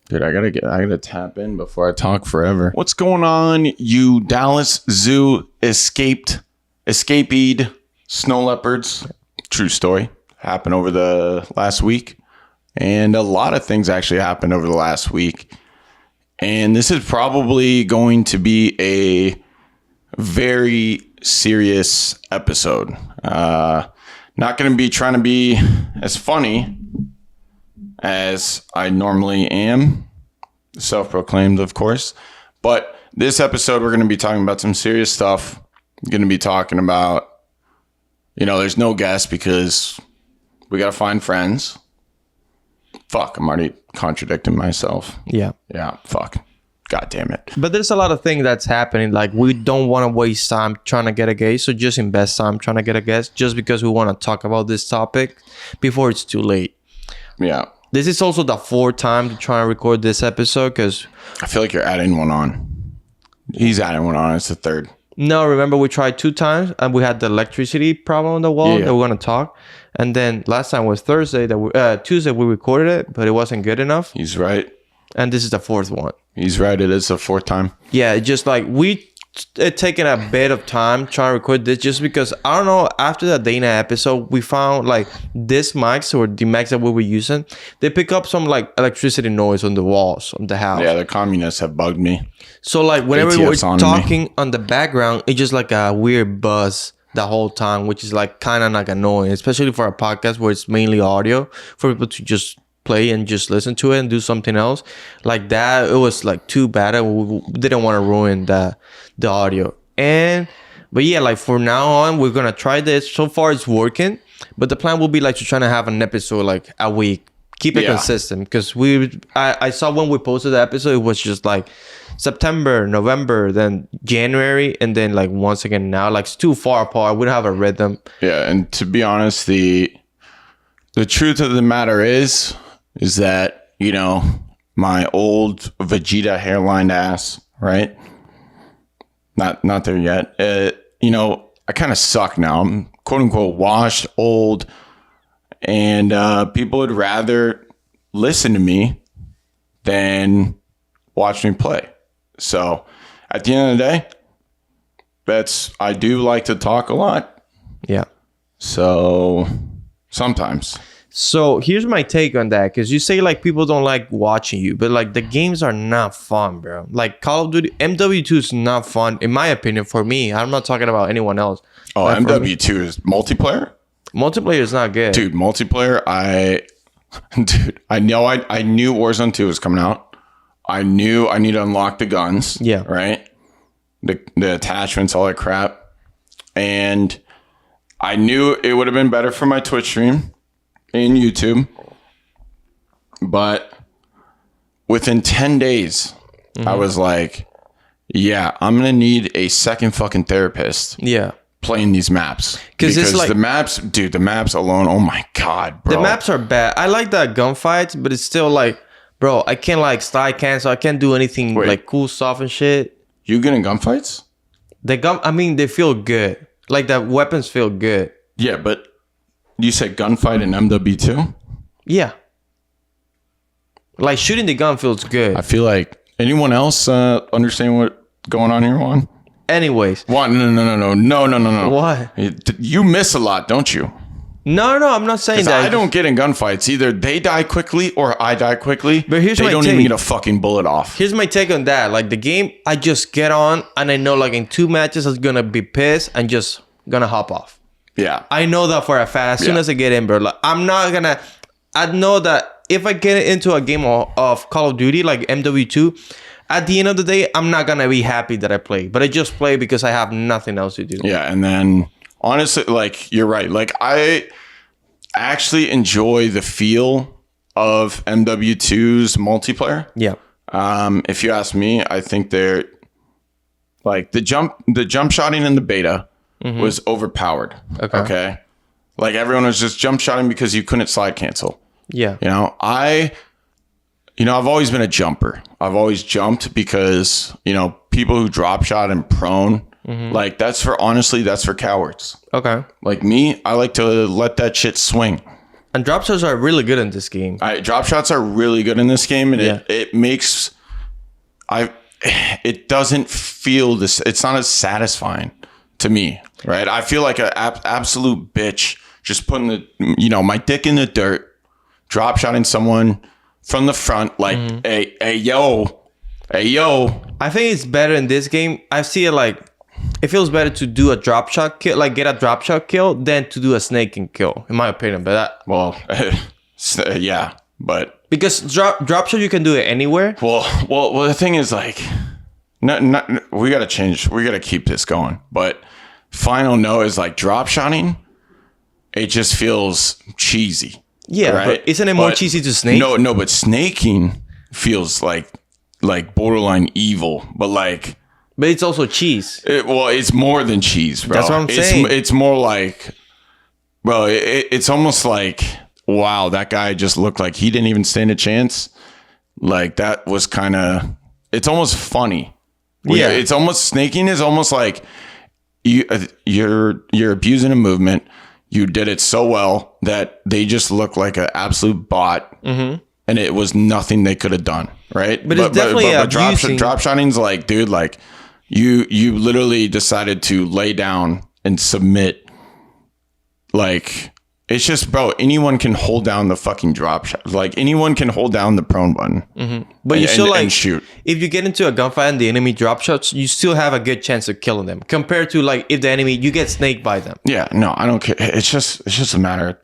Dude, I gotta tap in before I talk forever. What's going on, you Dallas Zoo escaped snow leopards? True story. Happened over the last week. And a lot of things actually happened over the last week. And this is probably going to be a very serious episode. Not going to be trying to be as funny as I normally am. Self-proclaimed, of course. But this episode, we're going to be talking about some serious stuff. We're going to be talking about, there's no guest because we got to find friends. Fuck, I'm already contradicting myself. Yeah, fuck. God damn it. But there's a lot of things that's happening. Like, we don't want to waste time trying to get a guest. So just invest time trying to get a guest just because we want to talk about this topic before it's too late. Yeah. This is also the fourth time to try and record this episode because... I feel like you're adding one on. He's adding one on. It's the third. No, remember we tried 2 times and we had the electricity problem on the wall that we're going to talk. And then last time was Tuesday we recorded it, but it wasn't good enough. He's right. And this is the 4th one. He's right. It is the 4th time. Yeah, it's just like it taken a bit of time trying to record this just because, I don't know, after the Dana episode, we found like this mics or the mics that we were using, they pick up some like electricity noise on the walls of the house. Yeah, the communists have bugged me. So like whenever we were talking on the background, it's just like a weird buzz the whole time, which is like kind of like annoying, especially for a podcast where it's mainly audio, for people to just play and just listen to it and do something else like that. It was like too bad, and we didn't want to ruin the audio. But yeah, like for now on, we're gonna try this. So far it's working, but the plan will be like to try to have an episode like a week, keep it consistent, because I saw when we posted the episode, it was just like September, November, then January, and then like once again now, like it's too far apart. We don't have a rhythm. Yeah, and to be honest, the truth of the matter is that, my old Vegeta hairline ass, right? Not there yet. I kind of suck now. I'm quote unquote washed, old, and people would rather listen to me than watch me play. So at the end of the day, I do like to talk a lot. Yeah. So sometimes. So here's my take on that, because you say like people don't like watching you, but like the games are not fun, bro. Like Call of Duty MW2 is not fun, in my opinion. For me, I'm not talking about anyone else. Oh, MW2 is multiplayer? Multiplayer is not good, dude. Multiplayer, I knew Warzone 2 was coming out. I knew I need to unlock the guns. Yeah. Right? The attachments, all that crap. And I knew it would have been better for my Twitch stream and YouTube. But within 10 days, I was like, yeah, I'm going to need a second fucking therapist. Yeah. Playing these maps. Because it's like, the maps alone, oh my God, bro. The maps are bad. I like that gunfights, but it's still like, bro, I can't like slide cancel. I can't do anything like cool stuff and shit. You good in gunfights? They feel good. Like the weapons feel good. Yeah, but you said gunfight in MW2? Yeah. Like shooting the gun feels good. I feel like anyone else understand what's going on here, Juan? Anyways. Juan, no. What? You miss a lot, don't you? No, I'm not saying that. I don't get in gunfights. Either they die quickly or I die quickly. But here's my take. They don't even get a fucking bullet off. Here's my take on that. Like the game, I just get on and I know like in 2 matches I'm going to be pissed and just going to hop off. Yeah. I know that for a fact. As soon as I get in, bro. Like, I know that if I get into a game of Call of Duty, like MW2, at the end of the day, I'm not going to be happy that I play. But I just play because I have nothing else to do. Yeah, and then honestly, like, you're right. Like, I actually enjoy the feel of MW2's multiplayer. Yeah. If you ask me, I think they're like the jump shotting in the beta was overpowered. Okay. Like everyone was just jump shotting because you couldn't slide cancel. Yeah. I've always been a jumper. I've always jumped because, people who drop shot and prone, like that's for cowards. Okay. Like me, I like to let that shit swing. And drop shots are really good in this game. Drop shots are really good in this game, and it makes it doesn't feel this. It's not as satisfying to me, right? I feel like an absolute bitch just putting my dick in the dirt, drop shotting someone from the front, like, hey yo. I think it's better in this game. I see it like it feels better to do a drop shot kill, like get a drop shot kill, than to do a snaking kill, in my opinion. But yeah, but because drop shot you can do it anywhere. Well, the thing is, like, we gotta change. We gotta keep this going. But final note is like drop shotting. It just feels cheesy. Yeah, right? But isn't it more cheesy to snake? No, but snaking feels like borderline evil, but it's also cheese. It's more than cheese, bro. That's what I'm saying. It's more like, bro, it's almost like, wow, that guy just looked like he didn't even stand a chance. Like, that was kind of, it's almost funny. Yeah. It's almost, snaking is almost like you're abusing a movement. You did it so well that they just look like an absolute bot. Mm-hmm. And it was nothing they could have done, right? But it's definitely drop shotting's like, dude, like you literally decided to lay down and submit. Like, it's just, bro, anyone can hold down the fucking drop shot. Like, anyone can hold down the prone button. Mm-hmm. But you still and shoot. If you get into a gunfight and the enemy drop shots, you still have a good chance of killing them compared to like if the enemy you get snaked by them. Yeah, no, I don't care. It's just a matter.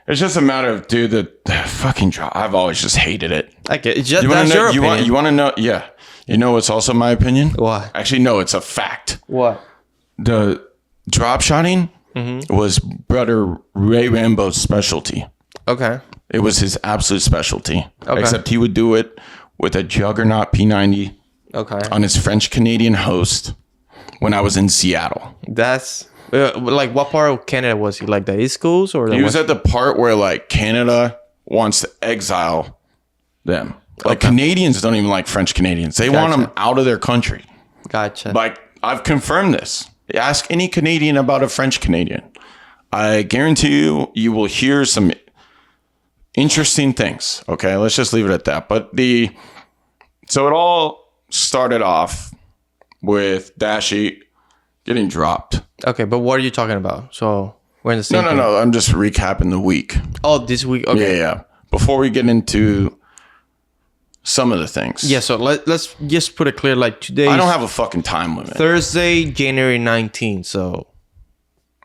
It's just a matter of, dude, the fucking drop. I've always just hated it. Okay, it's just that's your opinion. You want to know? Yeah. You know what's also my opinion? What? Actually, no, it's a fact. What? The drop shotting was Brother Ray Rambo's specialty. Okay. It was his absolute specialty. Okay. Except he would do it with a Juggernaut P90 on his French-Canadian host when I was in Seattle. That's... like, what part of Canada was he? Like the East Coast or the He was at the part where like Canada wants to exile them. Like, Canadians don't even like French Canadians. They want them out of their country. Gotcha. Like, I've confirmed this. Ask any Canadian about a French Canadian. I guarantee you will hear some interesting things. Okay, let's just leave it at that. But so it all started off with Dashy getting dropped. Okay, but what are you talking about? So we're in the same thing. No. I'm just recapping the week. Oh, this week. Okay. Yeah. Before we get into some of the things. Yeah. So let's just put it clear. Like, today, I don't have a fucking time limit. Thursday, January 19th. So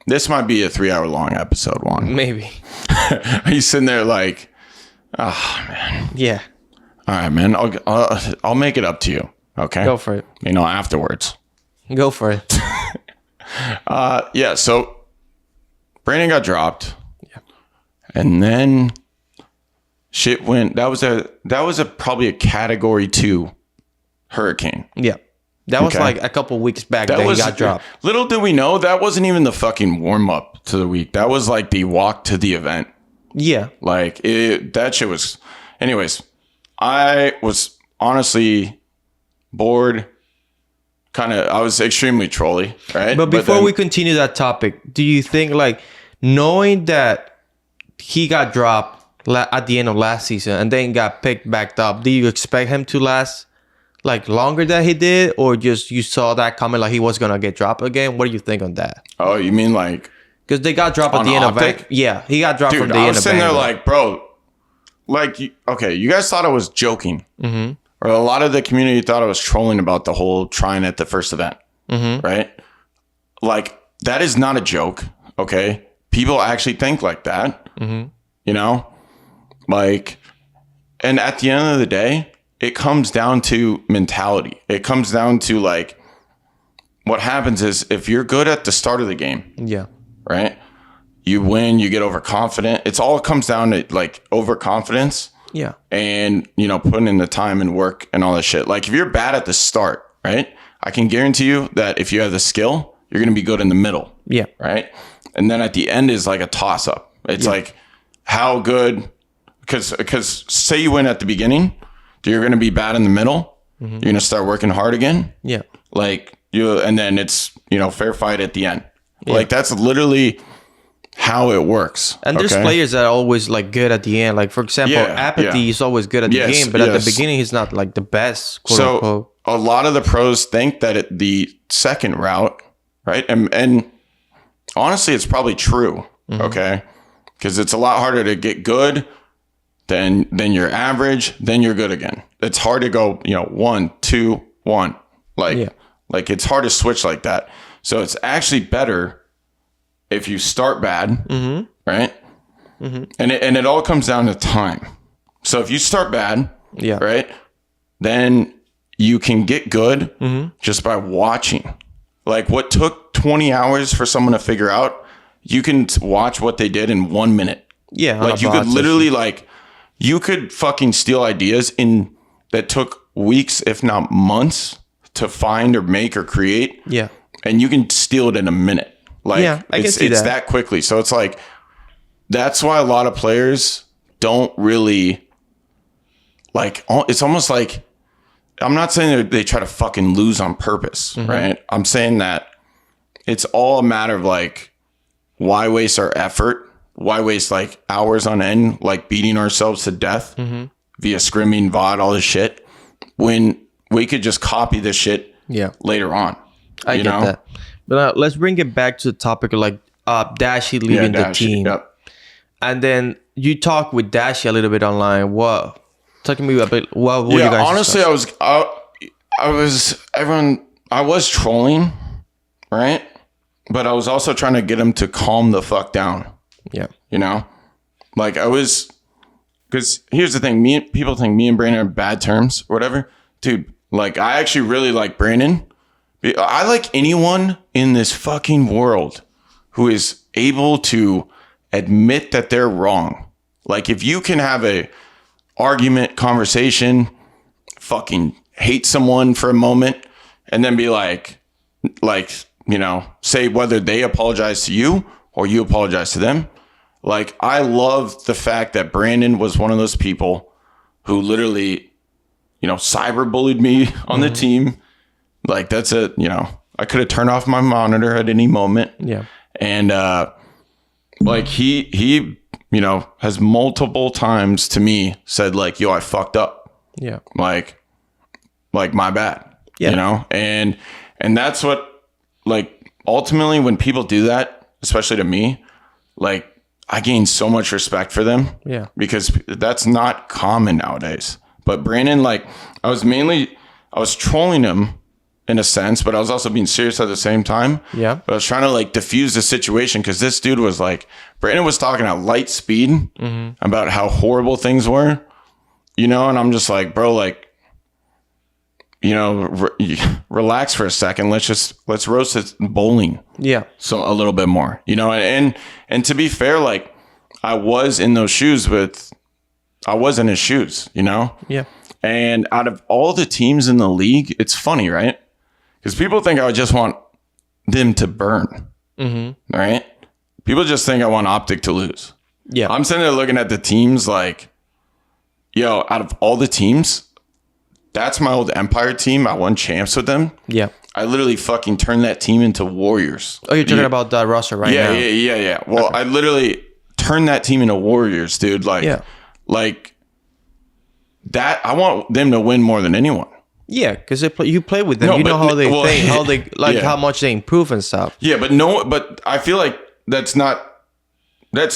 this might be a 3-hour long episode, Juan. Maybe. Are you sitting there like, oh man? Yeah. All right, man. I'll make it up to you. Okay. Go for it. Afterwards. Go for it. Yeah, so Brandon got dropped. Yeah. And then shit went. That was probably a category 2 hurricane. Yeah. That was like a couple weeks back that he got dropped. Little did we know that wasn't even the fucking warm up to the week. That was like the walk to the event. Yeah. Like, that shit was. Anyways, I was honestly bored. I was extremely trolly, right? But before we continue that topic, do you think, like, knowing that he got dropped at the end of last season and then got picked back up, do you expect him to last like longer than he did, or just you saw that coming, like he was gonna get dropped again? What do you think on that? Oh, you mean like, because they got dropped at the end OpTic? Yeah, he got dropped from the end of. I was sitting there like, bro, like, okay, you guys thought I was joking. Mm-hmm. Or a lot of the community thought I was trolling about the whole trying at the first event, right? Like, that is not a joke, okay? People actually think like that, you know? Like, and at the end of the day, it comes down to mentality. It comes down to, like, what happens is if you're good at the start of the game, right? You win, you get overconfident. It comes down to, like, overconfidence. Yeah. And, putting in the time and work and all that shit. Like, if you're bad at the start, right? I can guarantee you that if you have the skill, you're going to be good in the middle. Yeah. Right? And then at the end is like a toss up. It's like, how good, because say you win at the beginning, you're going to be bad in the middle. You're going to start working hard again. Yeah. Like, and then it's, fair fight at the end. Yeah. Like, that's literally how it works. And there's players that are always like good at the end. Like for example, Apathy is always good at the game, but at the beginning he's not like the best. Quote unquote. A lot of the pros think that the second route, right? And honestly, it's probably true. Okay, because it's a lot harder to get good than you're average, then you're good again. It's hard to go, 1, 2, 1. Like it's hard to switch like that. So it's actually better if you start bad, right? And it all comes down to time. So if you start bad, right, then you can get good just by watching. Like what took 20 hours for someone to figure out, you can watch what they did in 1 minute. Yeah. Like you could literally you could fucking steal ideas that took weeks, if not months, to find or make or create. Yeah. And you can steal it in a minute. Like I can see it's that quickly. So it's like, that's why a lot of players don't really it's almost like, I'm not saying that they try to fucking lose on purpose, right? I'm saying that it's all a matter of like, why waste our effort? Why waste like hours on end, like beating ourselves to death via scrimming, VOD, all this shit, when we could just copy this shit later on. I get that. But let's bring it back to the topic of like Dashy leaving the team. Yep. And then you talk with Dashy a little bit online. Talk to me a bit. What were you guys honestly, I was trolling, right? But I was also trying to get him to calm the fuck down. Yeah. Like because here's the thing, people think me and Brandon are bad terms or whatever. Dude, like I actually really like Brandon. I like anyone in this fucking world who is able to admit that they're wrong. Like if you can have a argument, conversation, fucking hate someone for a moment and then be like, say whether they apologize to you or you apologize to them. Like, I love the fact that Brandon was one of those people who literally, cyberbullied me on the team. Like, that's it. I could have turned off my monitor at any moment. Yeah. And, he has multiple times to me said like, yo, I fucked up. Yeah. Like my bad. Yeah. And that's what, like, ultimately when people do that, especially to me, like, I gain so much respect for them. Yeah. Because that's not common nowadays. But Brandon, like, I was trolling him in a sense, but I was also being serious at the same time. Yeah. But I was trying to like diffuse the situation because this dude was like, Brandon was talking at light speed about how horrible things were, and I'm just like, bro, like, relax for a second. Let's roast it bowling. Yeah. So a little bit more, and to be fair, like I was in his shoes, Yeah. And out of all the teams in the league, it's funny, right? Because people think I would just want them to burn, right? People just think I want OpTic to lose. Yeah. I'm sitting there looking at the teams like, yo, out of all the teams, that's my old Empire team. I won champs with them. Yeah. I literally fucking turned that team into warriors. Oh, you're talking about that roster now? Yeah. Well, okay. I literally turned that team into warriors, dude. Like that. I want them to win more than anyone. Yeah, because you play with them. How they think, how they how much they improve and stuff. Yeah, but I feel like that's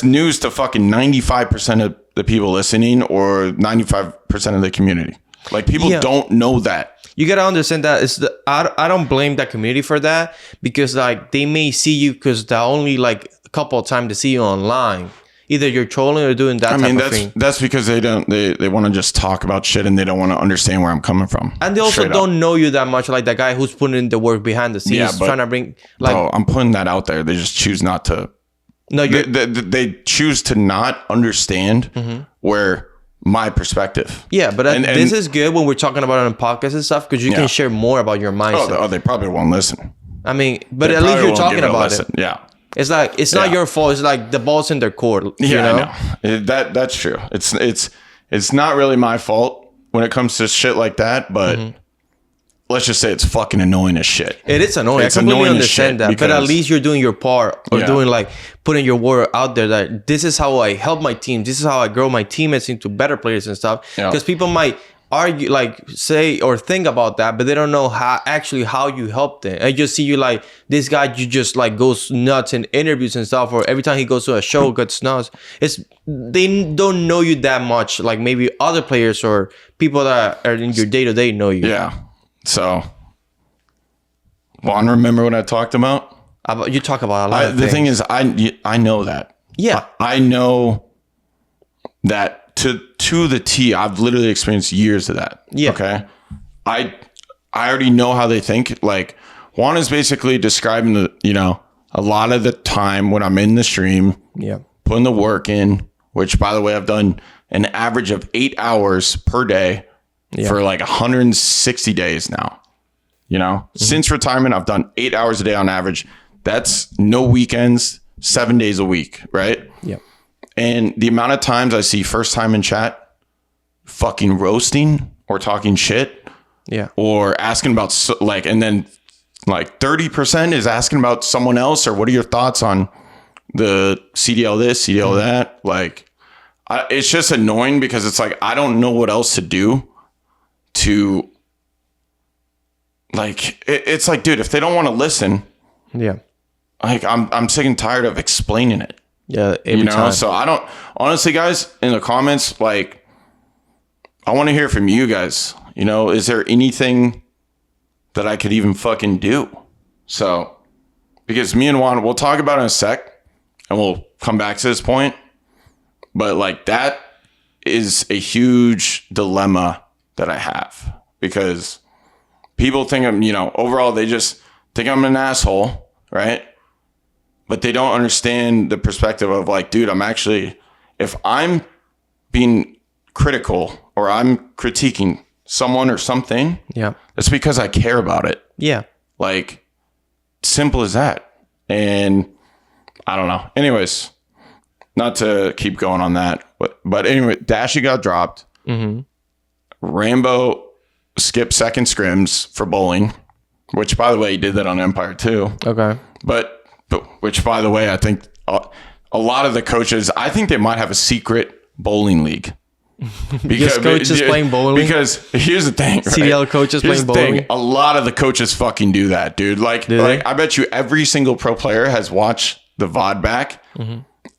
news to fucking 95% of the people listening or 95% of the community. Like people don't know that. You gotta understand that I don't blame that community for that because like they may see you because they're only like a couple of times to see you online. Either you're trolling or doing that type of thing. That's because they want to just talk about shit and they don't want to understand where I'm coming from. And they also don't know you that much, like the guy who's putting in the work behind the scenes, trying to bring like. Bro, I'm putting that out there. They just choose not to. No, they choose to not understand where my perspective. Yeah, but this is good when we're talking about it on podcasts and stuff because you can share more about your mindset. Oh, they probably won't listen. I mean, but at least you're talking about it. Yeah. It's like it's not your fault. It's like the ball's in their court. Yeah, I know. That's true. It's not really my fault when it comes to shit like that. But let's just say it's fucking annoying as shit. It is annoying. I completely understand that. But at least you're doing your part, or doing like putting your word out there that this is how I help my team. This is how I grow my teammates into better players and stuff. Because people might argue, like say or think about that, but they don't know how you help them. I just see you like this guy, you just like goes nuts in interviews and stuff, or every time he goes to a show gets nuts. They don't know you that much, like maybe other players or people that are in your day-to-day know you. Yeah. So Juan, remember what I talked about? You talk about a lot of things. The thing is, I know that. Yeah. I know that to the T. I've literally experienced years of that. Yeah. Okay. I already know how they think. Like Juan is basically describing a lot of the time when I'm in the stream, putting the work in, which by the way, I've done an average of 8 hours per day for like 160 days now. Since retirement, I've done 8 hours a day on average. That's no weekends, 7 days a week. Right. Yeah. And the amount of times I see first time in chat fucking roasting or talking shit, or asking about and then like 30% is asking about someone else, or what are your thoughts on the CDL this, CDL that? Like, it's just annoying because it's like I don't know what else to do to like. It's like, dude, if they don't want to listen, like I'm sick and tired of explaining it. Yeah, every time. So I don't, honestly, guys, in the comments, like, I want to hear from you guys. Is there anything that I could even fucking do? So, because me and Juan, we'll talk about it in a sec, and we'll come back to this point. But like, that is a huge dilemma that I have, because people think I'm, overall, they just think I'm an asshole, right? But they don't understand the perspective of like, dude, if I'm being critical or I'm critiquing someone or something, it's because I care about it. Yeah. Like, simple as that. And I don't know. Anyways, not to keep going on that. But anyway, Dashy got dropped. Rambo skipped second scrims for bowling, which, by the way, he did that on Empire too. Okay. But which, by the way, I think a lot of the coaches, I think they might have a secret bowling league. Because coaches playing bowling? Because here's the thing, right? CDL coaches playing bowling? A lot of the coaches fucking do that, dude. Like I bet you every single pro player has watched the VOD back,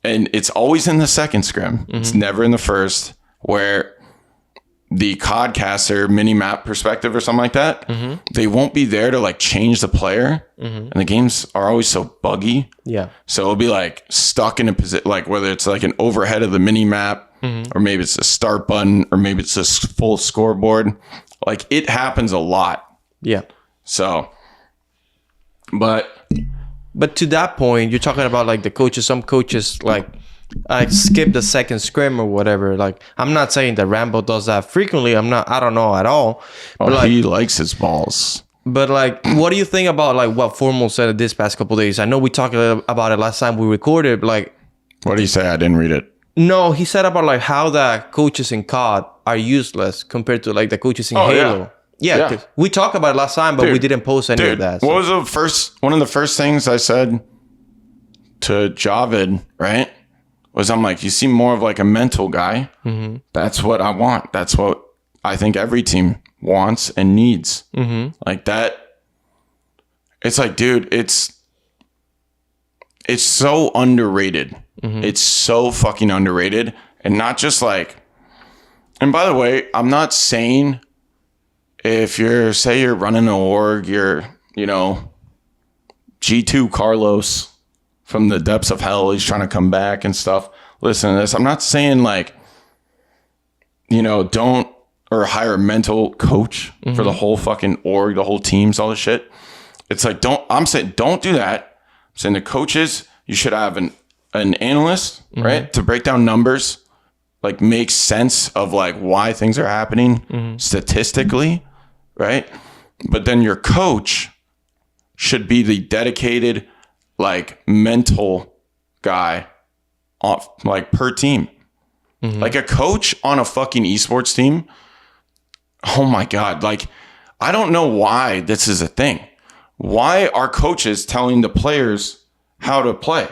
and it's always in the second scrim. It's never in the first, where the codcaster mini map perspective or something like that, they won't be there to like change the player, and the games are always so buggy. Yeah. So it'll be like stuck in a position, like whether it's like an overhead of the mini map, or maybe it's a start button, or maybe it's a full scoreboard. Like, it happens a lot. Yeah. So, but to that point, you're talking about like the coaches. Some coaches like skip the second scrim or whatever. Like, I'm not saying that Rambo does that frequently. I don't know at all. But like, he likes his balls. But like, what do you think about like what Formal said this past couple of days? I know we talked about it last time we recorded. Like, what did he say? I didn't read it. No, he said about like how the coaches in COD are useless compared to like the coaches in Halo. Yeah, cause we talked about it last time, but we didn't post any of that. So. What was one of the first things I said to Javid, right? Was I'm like, you seem more of like a mental guy. That's what I want. That's what I think every team wants and needs. Like that. It's like, dude, it's so underrated. It's so fucking underrated. And not just like, and by the way, I'm not saying if say you're running an org, you're, G2 Carlos from the depths of hell, he's trying to come back and stuff. Listen to this. I'm not saying like, don't, or hire a mental coach for the whole fucking org, the whole teams, all this shit. It's like, I'm saying don't do that. I'm saying the coaches, you should have an analyst, right? To break down numbers, like make sense of like why things are happening statistically, right? But then your coach should be the dedicated, like mental guy off like per team. Like a coach on a fucking esports team. Oh my God. Like I don't know why this is a thing. Why are coaches telling the players how to play?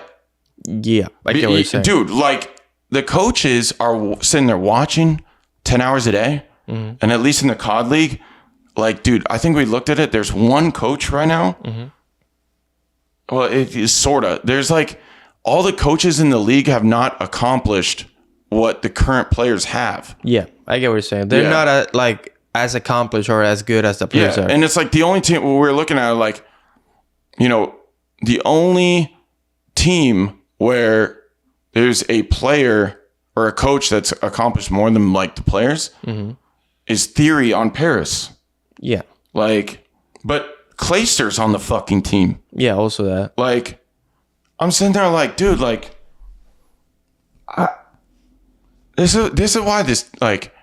Yeah, I get what you're saying. Dude, like, the coaches are sitting there watching 10 hours a day. Mm-hmm. And at least in the COD League, like, dude, I think we looked at it. There's one coach right now. Mm-hmm. Well, it is sort of. There's like, all the coaches in the league have not accomplished what the current players have. Yeah, I get what you're saying. They're not like as accomplished or as good as the players are. And it's like the only team we're looking at, like, you know, the only team where there's a player or a coach that's accomplished more than like the players is Theory on Paris. Yeah. Like, but Clayster's on the fucking team. Yeah, also that. Like, I'm sitting there like, dude, like, this is why this, like,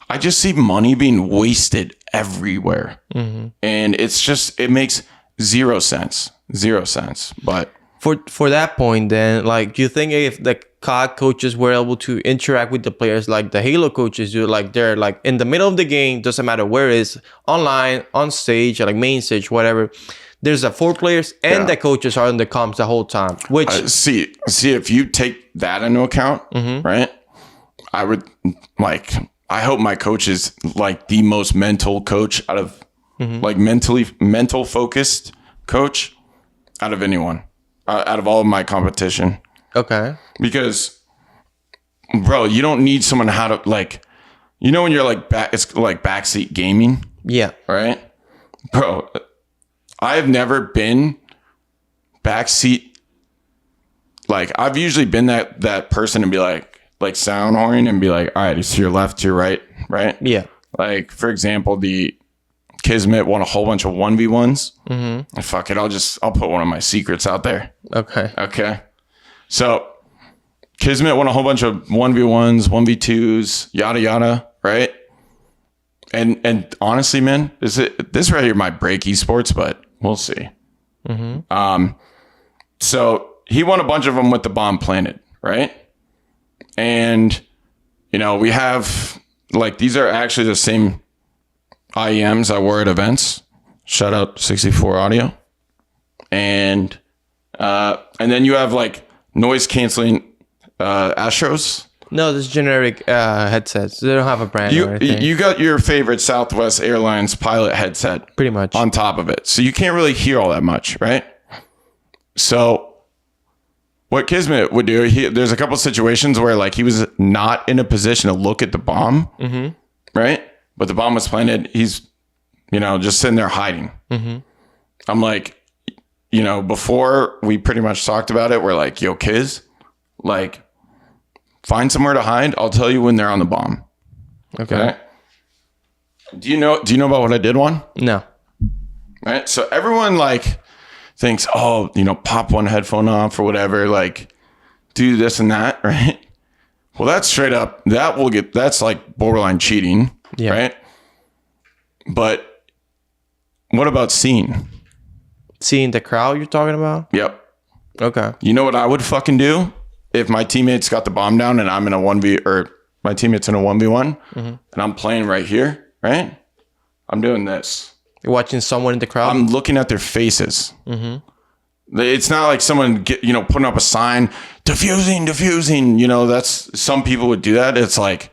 I just see money being wasted everywhere. Mm-hmm. And it's just, it makes zero sense. But for that point, then, like, do you think if the COD coaches were able to interact with the players like the Halo coaches do, like they're like in the middle of the game, doesn't matter where it is, online, on stage, or like main stage, whatever, there's 4 players and the coaches are in the comms the whole time, which see if you take that into account, right, I would, like, I hope my coach is like the most mental coach out of like mental focused coach out of anyone, out of all of my competition. Okay. Because, bro, you don't need someone how to, like, you know, when you're like it's like backseat gaming. Yeah. Right, bro. I have never been backseat. Like, I've usually been that person and be like sound horn and be like, all right, it's to your left, to your right, right? Yeah. Like, for example, the Kismet won a whole bunch of 1v1s. And fuck it, I'll put one of my secrets out there. Okay. So, Kismet won a whole bunch of 1v1s, 1v2s, yada yada, right? And honestly, man, this right here might break esports, but we'll see. So he won a bunch of them with the bomb planted, right? And, you know, we have, like, these are actually the same IEMs I wore at events. Shout out 64 Audio. And then you have, like, noise canceling Astros. No, this is generic headsets. They don't have a brand or anything. You got your favorite Southwest Airlines pilot headset. Pretty much. On top of it. So you can't really hear all that much, right? So what Kismet would do, there's a couple situations where, like, he was not in a position to look at the bomb, right? But the bomb was planted. He's, you know, just sitting there hiding. I'm like, you know, before we pretty much talked about it, we're like, yo, Kiz, like, find somewhere to hide. I'll tell you when they're on the bomb. Okay. Do you know about what I did one? No. Right. So everyone, like, thinks, oh, you know, pop one headphone off or whatever, like, do this and that, right? Well, that's straight up. That's like borderline cheating, right? But what about seeing the crowd you're talking about? Yep. Okay. You know what I would fucking do? If my teammates got the bomb down and I'm in a 1v, or my teammate's in a 1v1 and I'm playing right here, right? I'm doing this. You're watching someone in the crowd? I'm looking at their faces. It's not like someone putting up a sign, diffusing, you know, that's, some people would do that. It's like,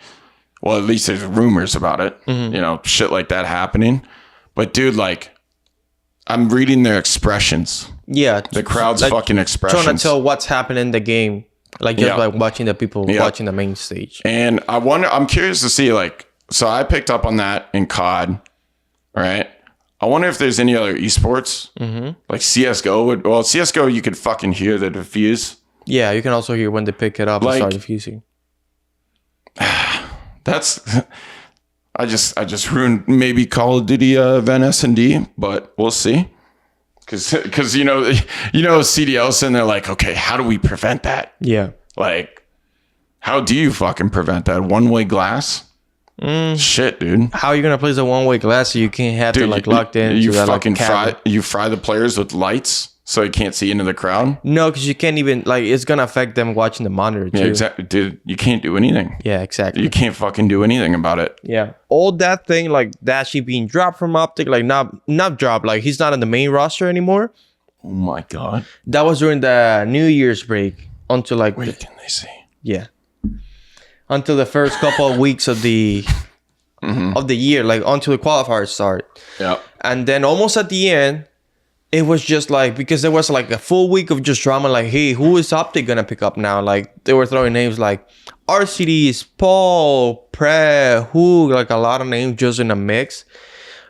well, at least there's rumors about it, you know, shit like that happening. But dude, like, I'm reading their expressions. Yeah. The crowd's like, fucking expressions. Trying to tell what's happening in the game. Like, just like watching the people watching the main stage. And I'm curious to see, like, so I picked up on that in COD, right? I wonder if there's any other esports, like CSGO. Well, CSGO, you could fucking hear the diffuse. Yeah, you can also hear when they pick it up and start diffusing. That's, I just ruined maybe Call of Duty event S&D, but we'll see. Because you know CDLs and they're like, okay, how do we prevent that? Yeah. Like, how do you fucking prevent that? One-way glass? Shit, dude. How are you gonna place a one-way glass so you can't have it like locked in? You fucking fry the players with lights. So you can't see into the crowd? No, because you can't even, like, it's going to affect them watching the monitor, too. Yeah, exactly. Dude, you can't do anything. Yeah, exactly. You can't fucking do anything about it. Yeah. All that thing, like, Dashy being dropped from OpTic, like, not dropped, like, he's not on the main roster anymore. Oh, my God. That was during the New Year's break until, like... Wait, can they see? Yeah. Until the first couple of weeks of the... of the year, like, until the qualifiers start. Yeah. And then almost at the end... It was just like, because there was like a full week of just drama, like, hey, who is OpTic gonna pick up now? Like, they were throwing names like RCDs, Paul, Pre, Huke, like a lot of names just in a mix.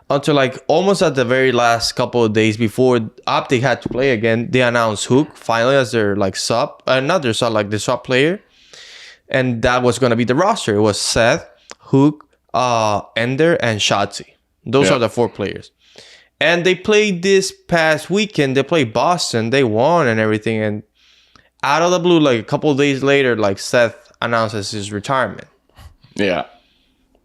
Until like almost at the very last couple of days before OpTic had to play again, they announced Huke finally as their like sub, not their sub, like the sub player. And that was gonna be the roster. It was Seth, Huke, Ender, and Shotzi. Those are the 4 players. And they played this past weekend. They played Boston. They won and everything. And out of the blue, like a couple of days later, like Seth announces his retirement. Yeah.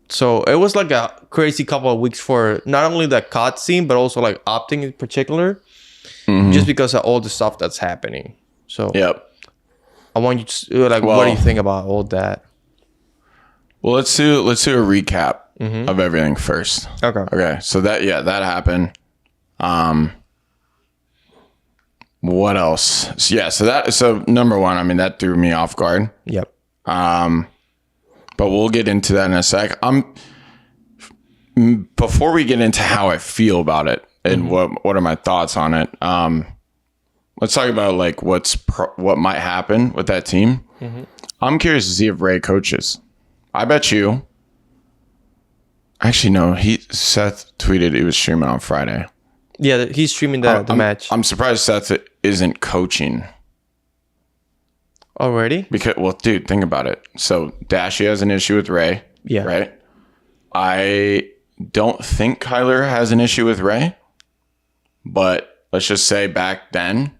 So it was like a crazy couple of weeks for not only the COD scene, but also like OpTic in particular. Just because of all the stuff that's happening. So I want you to like, what do you think about all that? Well, let's do a recap of everything first. Okay. So that happened. What else? So number one, I mean, that threw me off guard. Yep. But we'll get into that in a sec. Before we get into how I feel about it and what are my thoughts on it. Let's talk about like what might happen with that team. I'm curious to see if Ray coaches. I bet you. Actually, no. Seth tweeted he was streaming on Friday. Yeah, he's streaming the match. I'm surprised Seth isn't coaching already. Because, well, dude, think about it. So Dashy has an issue with Ray. Yeah. Right. I don't think Kyler has an issue with Ray, but let's just say back then,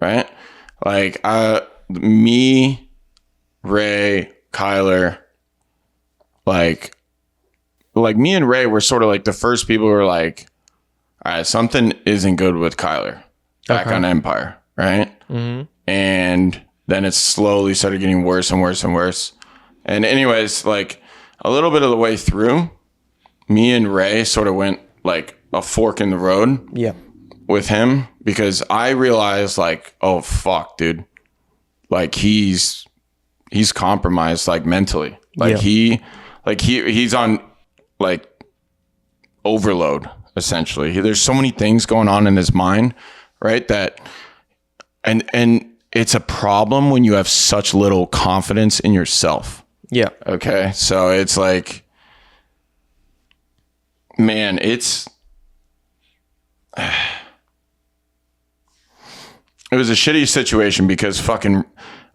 right? Like me, Ray, Kyler, like me and Ray were sort of like the first people who were like, all right, something isn't good with Kyler back on Empire, right? And then it slowly started getting worse and worse and worse. And anyways, like a little bit of the way through, me and Ray sort of went like a fork in the road with him because I realized like, oh, fuck, dude. Like he's compromised like mentally. Like he's on like overload essentially. There's so many things going on in his mind, right? That and it's a problem when you have such little confidence in yourself. Yeah. Okay. So it's like, man, it was a shitty situation because fucking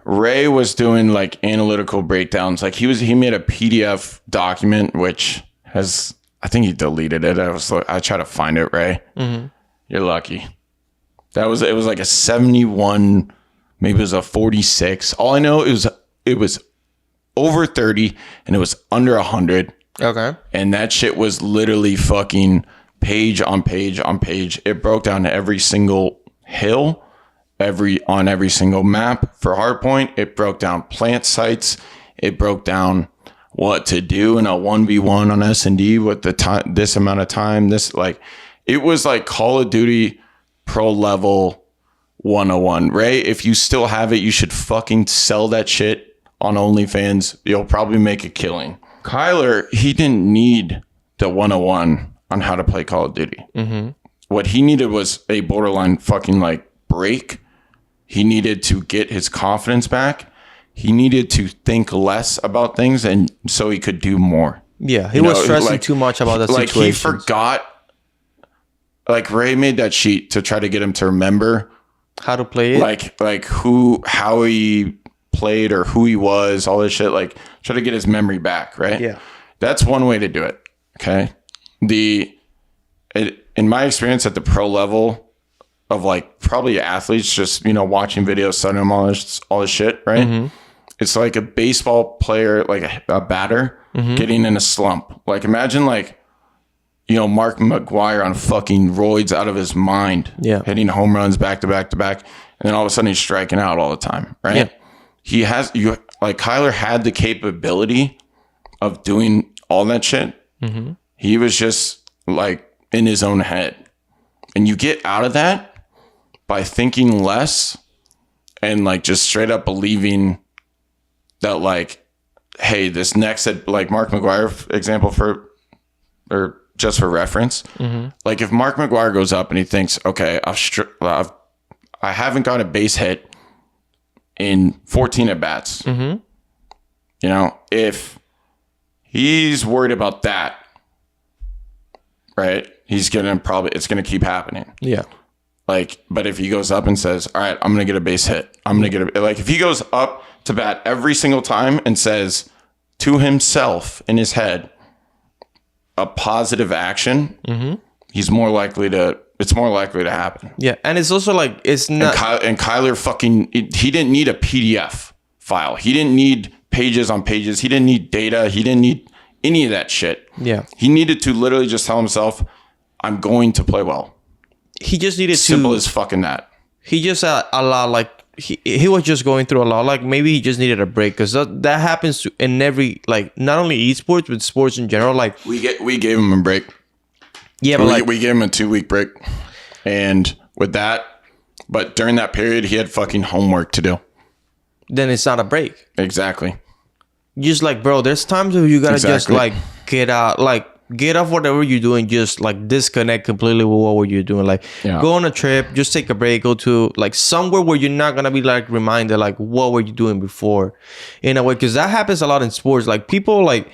Ray was doing like analytical breakdowns. Like he made a PDF document, which has, I think he deleted it. I tried to find it, Ray. You're lucky. It was like a 71, maybe it was a 46. All I know is it was over 30 and it was under 100. Okay. And that shit was literally fucking page on page on page. It broke down every single hill, on every single map for hardpoint. It broke down plant sites. It broke down what to do in a 1v1 on S&D with the time, this amount of time, it was like Call of Duty pro level 101. Ray, if you still have it, you should fucking sell that shit on OnlyFans. You'll probably make a killing. Kyler, he didn't need the 101 on how to play Call of Duty. What he needed was a borderline fucking like break. He needed to get his confidence back. He needed to think less about things, and so he could do more. Yeah, he was stressing too much about the situation. Like he forgot. Like Ray made that sheet to try to get him to remember how to play it. Like how he played or who he was, all this shit. Like try to get his memory back, right? Yeah, that's one way to do it. Okay, in my experience at the pro level of like probably athletes, just watching videos, studying them, all this shit, right? It's like a baseball player, like a batter getting in a slump. Like imagine like Mark McGwire on fucking roids out of his mind. Yeah. Hitting home runs back to back to back. And then all of a sudden he's striking out all the time, right? Yeah. Kyler had the capability of doing all that shit. Mm-hmm. He was just like in his own head. And you get out of that by thinking less and like just straight up believing that like, hey, this next, like Mark McGwire example or just for reference, like if Mark McGwire goes up and he thinks, okay, I haven't got a base hit in 14 at bats. If he's worried about that, right? It's going to keep happening. Yeah. Like, but if he goes up and says, all right, I'm going to get a base hit. If he goes up to bat every single time and says to himself in his head, a positive action, it's more likely to happen. Yeah. And it's also like, it's not. And Kyler he didn't need a PDF file. He didn't need pages on pages. He didn't need data. He didn't need any of that shit. Yeah. He needed to literally just tell himself, I'm going to play well. He just needed Simple as fucking that. He just allowed, like, he was just going through a lot. Like, maybe he just needed a break, because that happens in every, like, not only esports, but sports in general. Like, we gave him a break. Yeah, but we gave him a 2-week break. And with that, but during that period, he had fucking homework to do. Then it's not a break. Exactly. Just like, bro, there's times where you gotta just like get out, like get off whatever you're doing, just like disconnect completely with what you're doing. Like go on a trip, just take a break, go to like somewhere where you're not gonna be like reminded like what were you doing before, in a way, because that happens a lot in sports. Like people like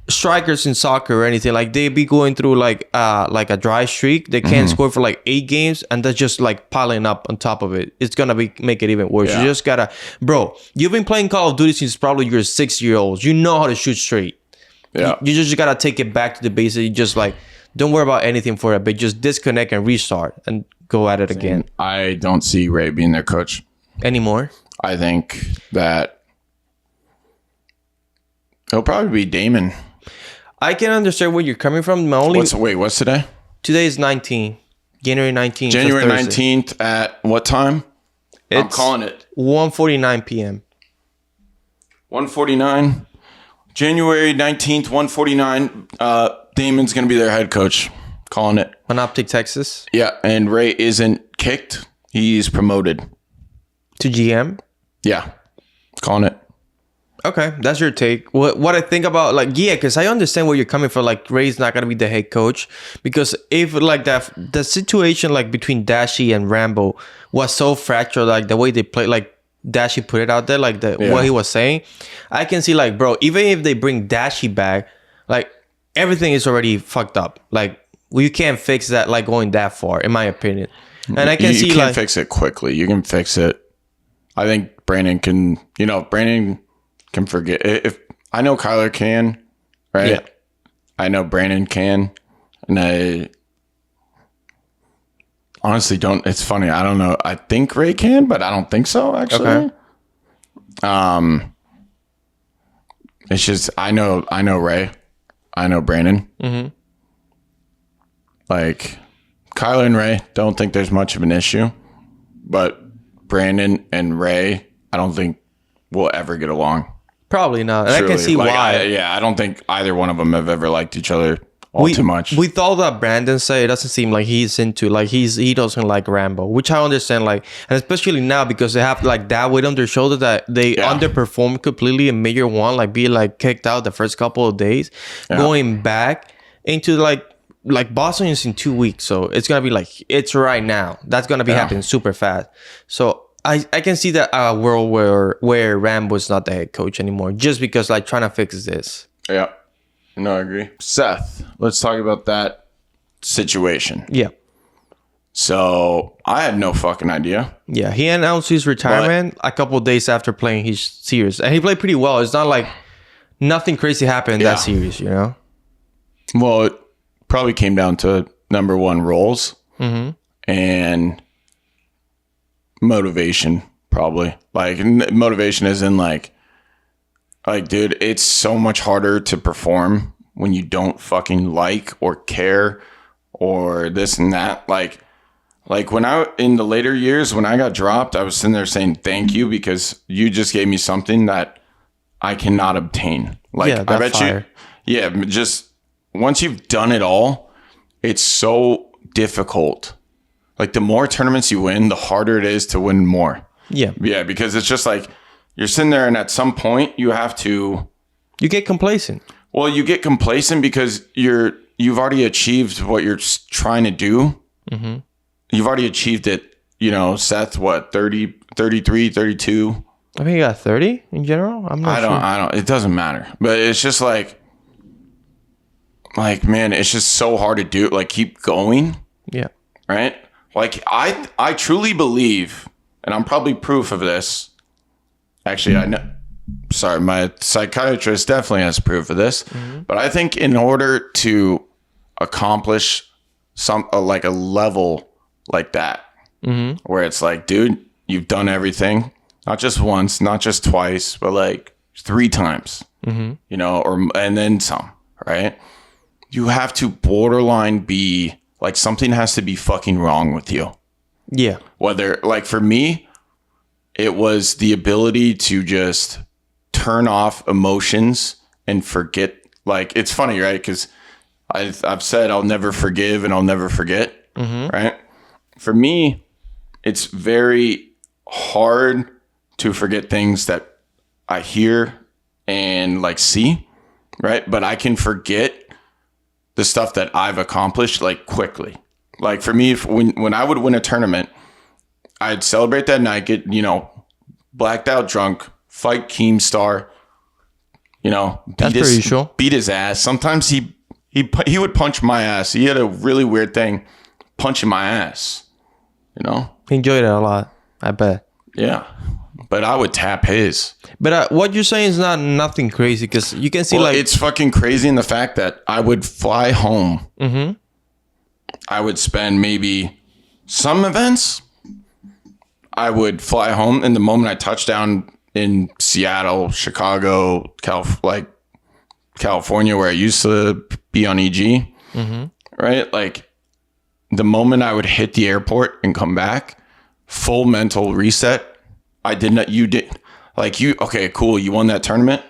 strikers in soccer or anything, like they be going through like a dry streak, they can't score for like 8 games, and that's just like piling up on top of it. It's gonna make it even worse. You just gotta, bro, you've been playing Call of Duty since probably you're 6-year-olds. You know how to shoot straight. You just gotta take it back to the basics. Just like, don't worry about anything for a bit, just disconnect and restart and go at it again. I don't see Ray being their coach anymore. I think that it'll probably be Damon. I can understand where you're coming from. What's today? Today is January 19th. January 19th at what time? I'm calling it 1:49 p.m. 1:49. January 19th, 1:49. Damon's going to be their head coach. Calling it. On OpTic Texas? Yeah, and Ray isn't kicked. He's promoted. To GM? Yeah. Calling it. Okay, that's your take. What I think about, like, yeah, because I understand where you're coming from. Like, Ray's not gonna be the head coach, because if like the situation like between Dashy and Rambo was so fractured, like the way they play, like Dashy put it out there, like what he was saying, I can see like, bro, even if they bring Dashy back, like everything is already fucked up. Like you can't fix that, like going that far, in my opinion. And I can see you can't like fix it quickly. You can fix it. I think Brandon can. Brandon can forget. If I know Kyler can, right? Yeah. I know Brandon can, and I honestly don't. It's funny. I don't know. I think Ray can, but I don't think so. Actually, it's just I know Ray, I know Brandon. Like Kyler and Ray, don't think there's much of an issue, but Brandon and Ray, I don't think will ever get along. Probably not. And I can see why. I don't think either one of them have ever liked each other too much. We thought that Brandon said it doesn't seem like he's into, like he doesn't like Rambo, which I understand, like, and especially now because they have like that weight on their shoulder that they underperformed completely in Major 1, like being like kicked out the first couple of days, going back into like Boston is in 2 weeks, so it's gonna be like it's right now. That's gonna be happening super fast. So I can see that world where Rambo is not the head coach anymore, just because like trying to fix this. Yeah, no, I agree. Seth, let's talk about that situation. Yeah. So I had no fucking idea. Yeah, he announced his retirement a couple of days after playing his series, and he played pretty well. It's not like nothing crazy happened in that series, you know. Well, it probably came down to number one roles and motivation, probably. Like motivation is in like dude, it's so much harder to perform when you don't fucking like or care or this and that. Like when in the later years, when I got dropped, I was sitting there saying thank you because you just gave me something that I cannot obtain. Like, yeah, I bet fire. you, just once you've done it all, it's so difficult. Like, the more tournaments you win, the harder it is to win more. Yeah. Yeah, because it's just like you're sitting there and at some point you have to... You get complacent. Well, you get complacent because you've already achieved what you're trying to do. Mm-hmm. You've already achieved it, Seth, what, 30, 33, 32? I think you got 30 in general. I'm not sure. I don't, it doesn't matter. But it's just like, man, it's just so hard to do. Like, keep going. Yeah. Right? Like, I truly believe, and I'm probably proof of this. Actually, I know. Sorry, my psychiatrist definitely has proof of this. Mm-hmm. But I think in order to accomplish like a level like that, mm-hmm. where it's like, dude, you've done everything, not just once, not just twice, but like 3 times, mm-hmm. And then some, right? You have to borderline be like, something has to be fucking wrong with you. Yeah. Whether, like, for me, it was the ability to just turn off emotions and forget. Like, it's funny, right? Because I've said I'll never forgive and I'll never forget, mm-hmm. right? For me, it's very hard to forget things that I hear and like see, right? But I can forget the stuff that I've accomplished like quickly. Like, for me, when I would win a tournament, I'd celebrate that night, get, blacked out drunk, fight Keemstar, beat his ass. Sometimes he would punch my ass. He had a really weird thing, punching my ass, He enjoyed it a lot, I bet. Yeah. But I would tap his. But what you're saying is nothing crazy, because you can see, it's fucking crazy in the fact that I would fly home. Mm-hmm. I would spend maybe some events. I would fly home, and the moment I touched down in Seattle, Chicago, California, where I used to be on EG, mm-hmm. right? Like, the moment I would hit the airport and come back, full mental reset. You did. Like, okay, cool. You won that tournament.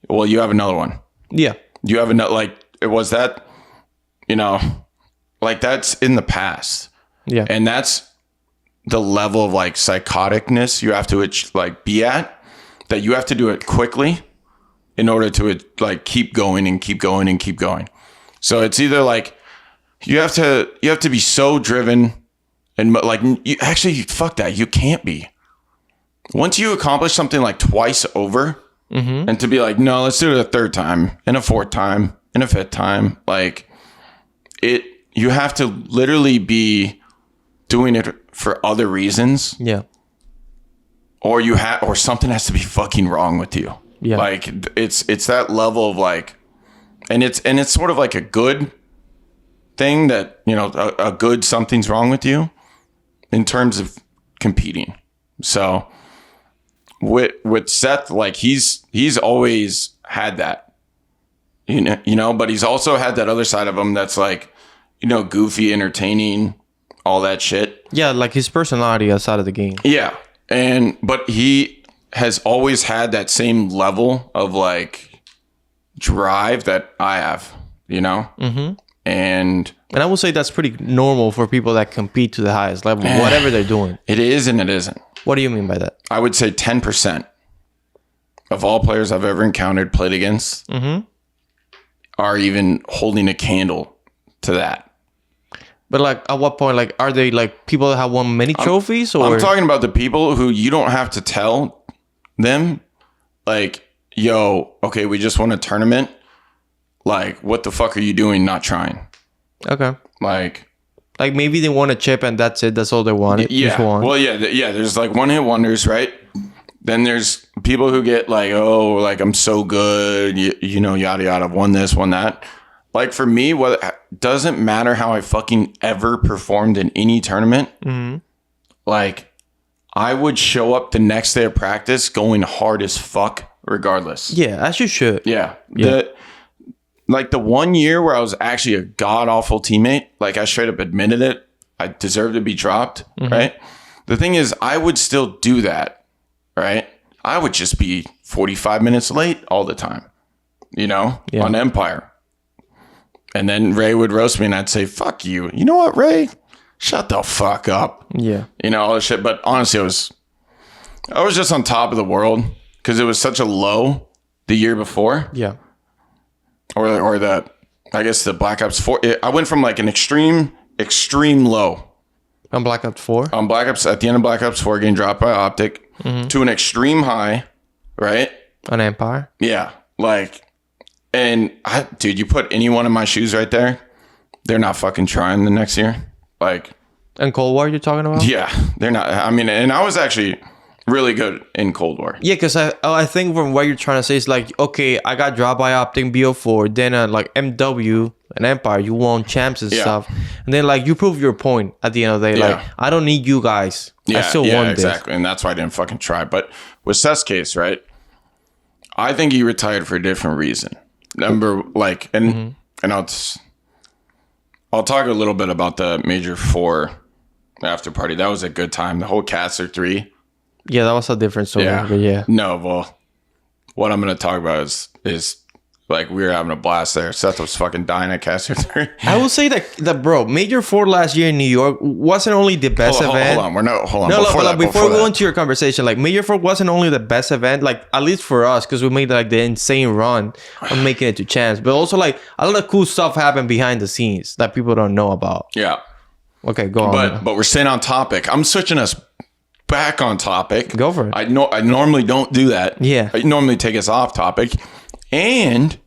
Well, you have another one. Yeah. You have another, like, it was that, like, that's in the past. Yeah. And that's the level of like psychoticness you have to like be at, that you have to do it quickly in order to like keep going and keep going and keep going. So it's either like you have to be so driven and like fuck that. You can't be. Once you accomplish something like twice over, mm-hmm. and to be like, no, let's do it a 3rd time and a 4th time and a 5th time. Like, you have to literally be doing it for other reasons. Yeah. Or something has to be fucking wrong with you. Yeah. Like, it's that level of like, and it's sort of like a good thing that, a good something's wrong with you in terms of competing. So with Seth, like, he's always had that, but he's also had that other side of him that's like, goofy, entertaining, all that shit. Yeah, like his personality outside of the game. Yeah. But he has always had that same level of like drive that I have, Mm-hmm. And I would say that's pretty normal for people that compete to the highest level, whatever they're doing. It is and it isn't. What do you mean by that? I would say 10% of all players I've ever encountered, played against, mm-hmm. are even holding a candle to that. But like, at what point, like, are they like people that have won many trophies? Or I'm talking about the people who you don't have to tell them, like, yo, okay, we just won a tournament. Like, what the fuck are you doing not trying? Okay. Like maybe they won a chip and that's it. That's all they wanted. Yeah. Well, yeah. There's like one hit wonders, right? Then there's people who get like, oh, like, I'm so good, yada yada, won this, won that. Like, for me, what doesn't matter how I fucking ever performed in any tournament. Mm-hmm. Like, I would show up the next day of practice going hard as fuck regardless. Yeah, as you should. Yeah. like the 1 year where I was actually a god awful teammate, like I straight up admitted it, I deserved to be dropped, right? The thing is, I would still do that, right? I would just be 45 minutes late all the time, on Empire. And then Ray would roast me and I'd say, fuck you. You know what, Ray? Shut the fuck up. Yeah. All this shit. But honestly, I was just on top of the world because it was such a low the year before. Yeah. Or I guess the Black Ops 4. I went from like an extreme low. On Black Ops 4? On Black Ops, at the end of Black Ops 4, getting dropped by OpTic to an extreme high, right? On Empire? Yeah. And dude, you put anyone in my shoes right there, they're not fucking trying the next year. And Cold War you're talking about? Yeah, they're not. I mean, and I was actually really good in Cold War. Yeah, because I think from what you're trying to say is like, okay, I got dropped by OpTic BO4, then like MW and Empire, you won champs and stuff. And then like you prove your point at the end of the day. Like, I don't need you guys. I still won this. Exactly. And that's why I didn't fucking try. But with Seth's case, right? I think he retired for a different reason. And I'll talk a little bit about the Major 4 after party. That was a good time. The whole Caster 3. Yeah, that was a different story. Yeah. But yeah. No, well, what I'm going to talk about is like we were having a blast there. Seth was fucking dying at Caster 3. I will say that bro, Major 4 last year in New York wasn't only the best event. Hold on. Before we go into your conversation, like Major 4 wasn't only the best event, like at least for us, because we made like the insane run of making it to champs, but also like a lot of cool stuff happened behind the scenes that people don't know about. Yeah. Okay, go on. But we're staying on topic. I'm switching us back on topic. Go for it. I normally don't do that. Yeah. I normally take us off topic. And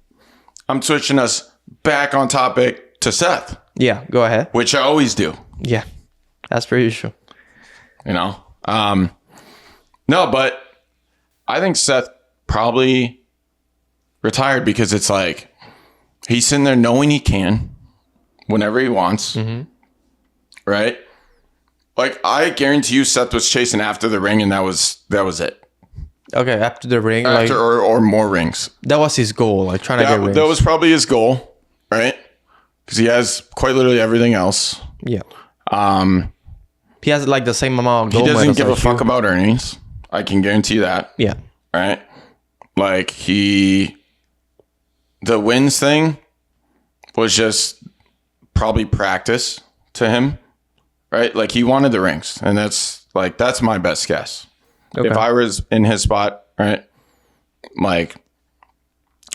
I'm switching us back on topic to Seth. Yeah, go ahead. Which I always do. Yeah. That's per usual. No, but I think Seth probably retired because it's like he's sitting there knowing he can whenever he wants. Right? Like, I guarantee you Seth was chasing after the ring and that was it. Okay, after the ring. Or more rings. That was his goal, like trying to get rings. That was probably his goal, right? Because he has quite literally everything else. Yeah. He has like the same amount of gold. He doesn't give a fuck about earnings. I can guarantee that. Yeah. Right? Like, the wins thing was just probably practice to him. Right? Like, he wanted the rings. And that's my best guess. Okay. If I was in his spot, right? Like,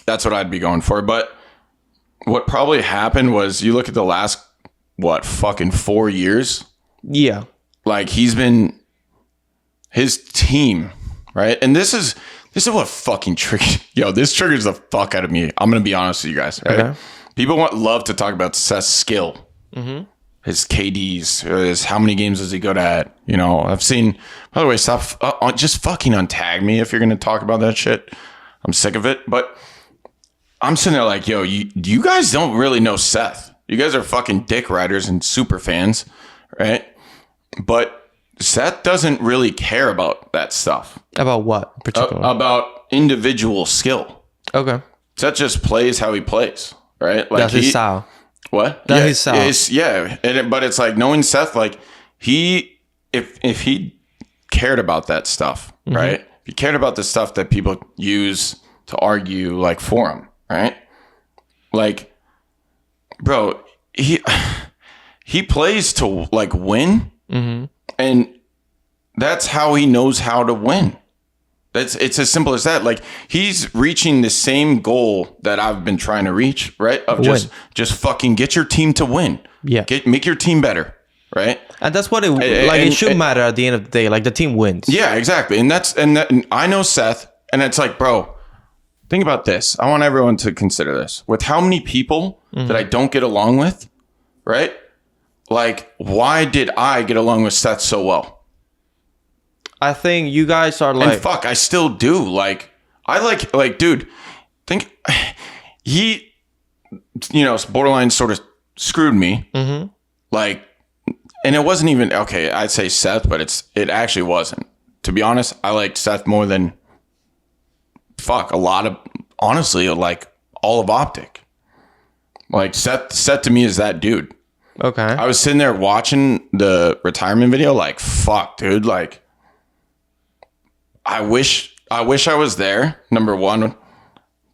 that's what I'd be going for. But what probably happened was you look at the last, fucking 4 years? Yeah. Like, his team, right? And this is what fucking triggers. Yo, this triggers the fuck out of me. I'm going to be honest with you guys. Right? Okay. People love to talk about Seth's skill. His KDs, his how many games does he good at? I've seen, by the way, stop, just fucking untag me if you're going to talk about that shit. I'm sick of it. But I'm sitting there like, yo, you guys don't really know Seth. You guys are fucking dick riders and super fans, right? But Seth doesn't really care about that stuff. About what in particular? About individual skill. Okay. Seth just plays how he plays, right? Like, that's his style. What? That's his style. But it's like knowing Seth, like if he cared about that stuff, right? If he cared about the stuff that people use to argue, like, for him, right? Like, bro, he plays to like win, and that's how he knows how to win. It's as simple as that. Like, he's reaching the same goal that I've been trying to reach, right? Of just fucking get your team to win. Yeah. Make your team better, right? And that's what it should matter at the end of the day. Like, the team wins. Yeah, exactly. And I know Seth, and it's like, bro, think about this. I want everyone to consider this. With how many people that I don't get along with, right? Like, why did I get along with Seth so well? I think you guys are like... And fuck, I still do. Like, I like, dude, think he, borderline sort of screwed me. Like, and it wasn't even, okay, I'd say Seth, but it actually wasn't. To be honest, I liked Seth more than, honestly, like, all of OpTic. Like Seth to me is that dude. Okay. I was sitting there watching the retirement video, like, fuck, dude. Like, I wish I was there. Number one,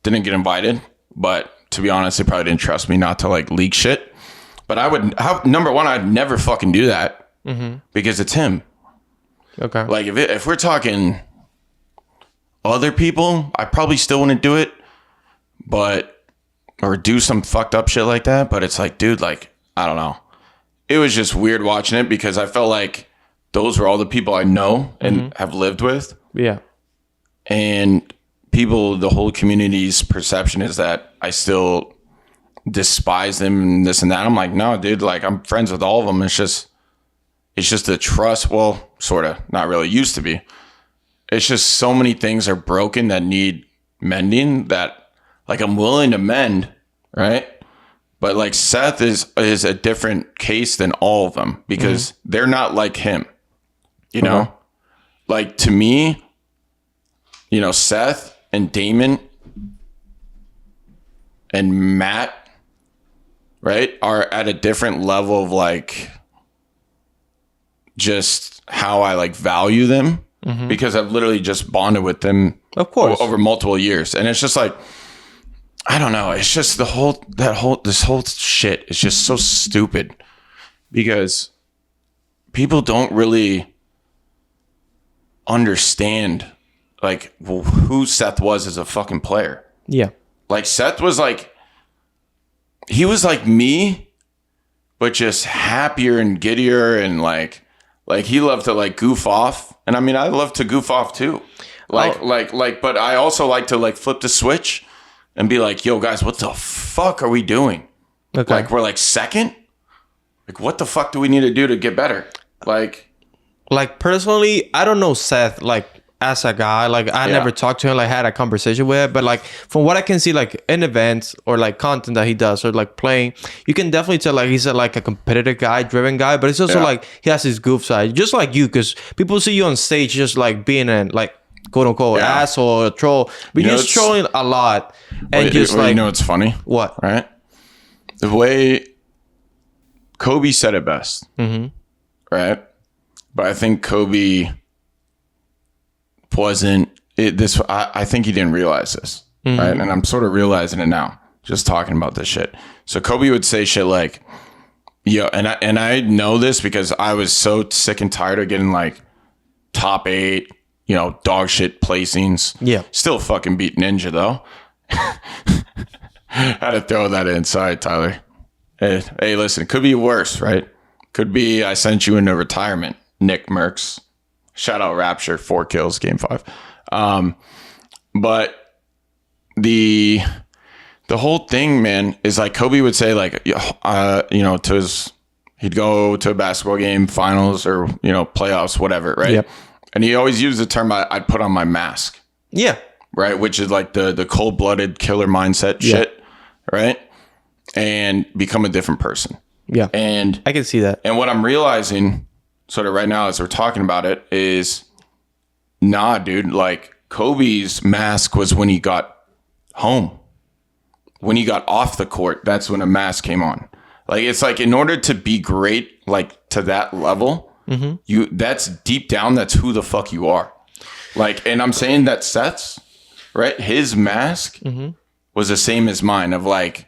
didn't get invited, but to be honest, they probably didn't trust me not to like leak shit. But number one, I'd never fucking do that because it's him. Okay. Like if we're talking other people, I probably still wouldn't do it, or do some fucked up shit like that. But it's like, dude, like, I don't know. It was just weird watching it because I felt like those were all the people I know and have lived with. Yeah. And people, the whole community's perception is that I still despise them and this and that. I'm like, no, dude, like I'm friends with all of them. It's just the trust. Well, sort of, not really, used to be. It's just so many things are broken that need mending that like I'm willing to mend, right? But like Seth is a different case than all of them because they're not like him, you know? Like to me, you know, Seth and Damon and Matt, right, are at a different level of like just how I like value them because I've literally just bonded with them, of course, over multiple years. And it's just like, I don't know. It's just this whole shit is just so stupid because people don't really understand like who Seth was as a fucking player. Yeah. Like Seth was like, he was like me, but just happier and giddier and like he loved to like goof off. And I mean, I love to goof off too. But I also like to like flip the switch and be like, yo guys, what the fuck are we doing? Okay. Like we're like second? Like what the fuck do we need to do to get better? Like personally, I don't know Seth like as a guy. Like I never talked to him, like had a conversation with him. But like from what I can see, like in events or like content that he does or like playing, you can definitely tell like he's like a competitive guy, driven guy. But it's also like he has his goof side, just like you, because people see you on stage just like being a like quote unquote asshole or a troll, but you're just trolling a lot. And you know what's funny? What? Right? The way Kobe said it best. Right? But I think Kobe wasn't this. I think he didn't realize this, right? And I'm sort of realizing it now, just talking about this shit. So Kobe would say shit like, "Yo," and I know this because I was so sick and tired of getting like top 8, you know, dog shit placings. Yeah, still fucking beat Ninja though. Had to throw that inside, Tyler. Hey, listen, it could be worse, right? Could be I sent you into retirement, Nick Merckx. Shout out Rapture, 4 kills, game 5. But the whole thing, man, is like Kobe would say like, you know, he'd go to a basketball game, finals or, you know, playoffs, whatever, right? Yep. And he always used the term, I'd put on my mask. Yeah. Right? Which is like the cold-blooded killer mindset shit, right? And become a different person. Yeah. And I can see that. And what I'm realizing sort of right now as we're talking about it is, nah, dude, like Kobe's mask was when he got home. When he got off the court, that's when a mask came on. Like, it's like in order to be great, like to that level, that's deep down, that's who the fuck you are. Like, and I'm saying that Seth's, right? His mask was the same as mine of like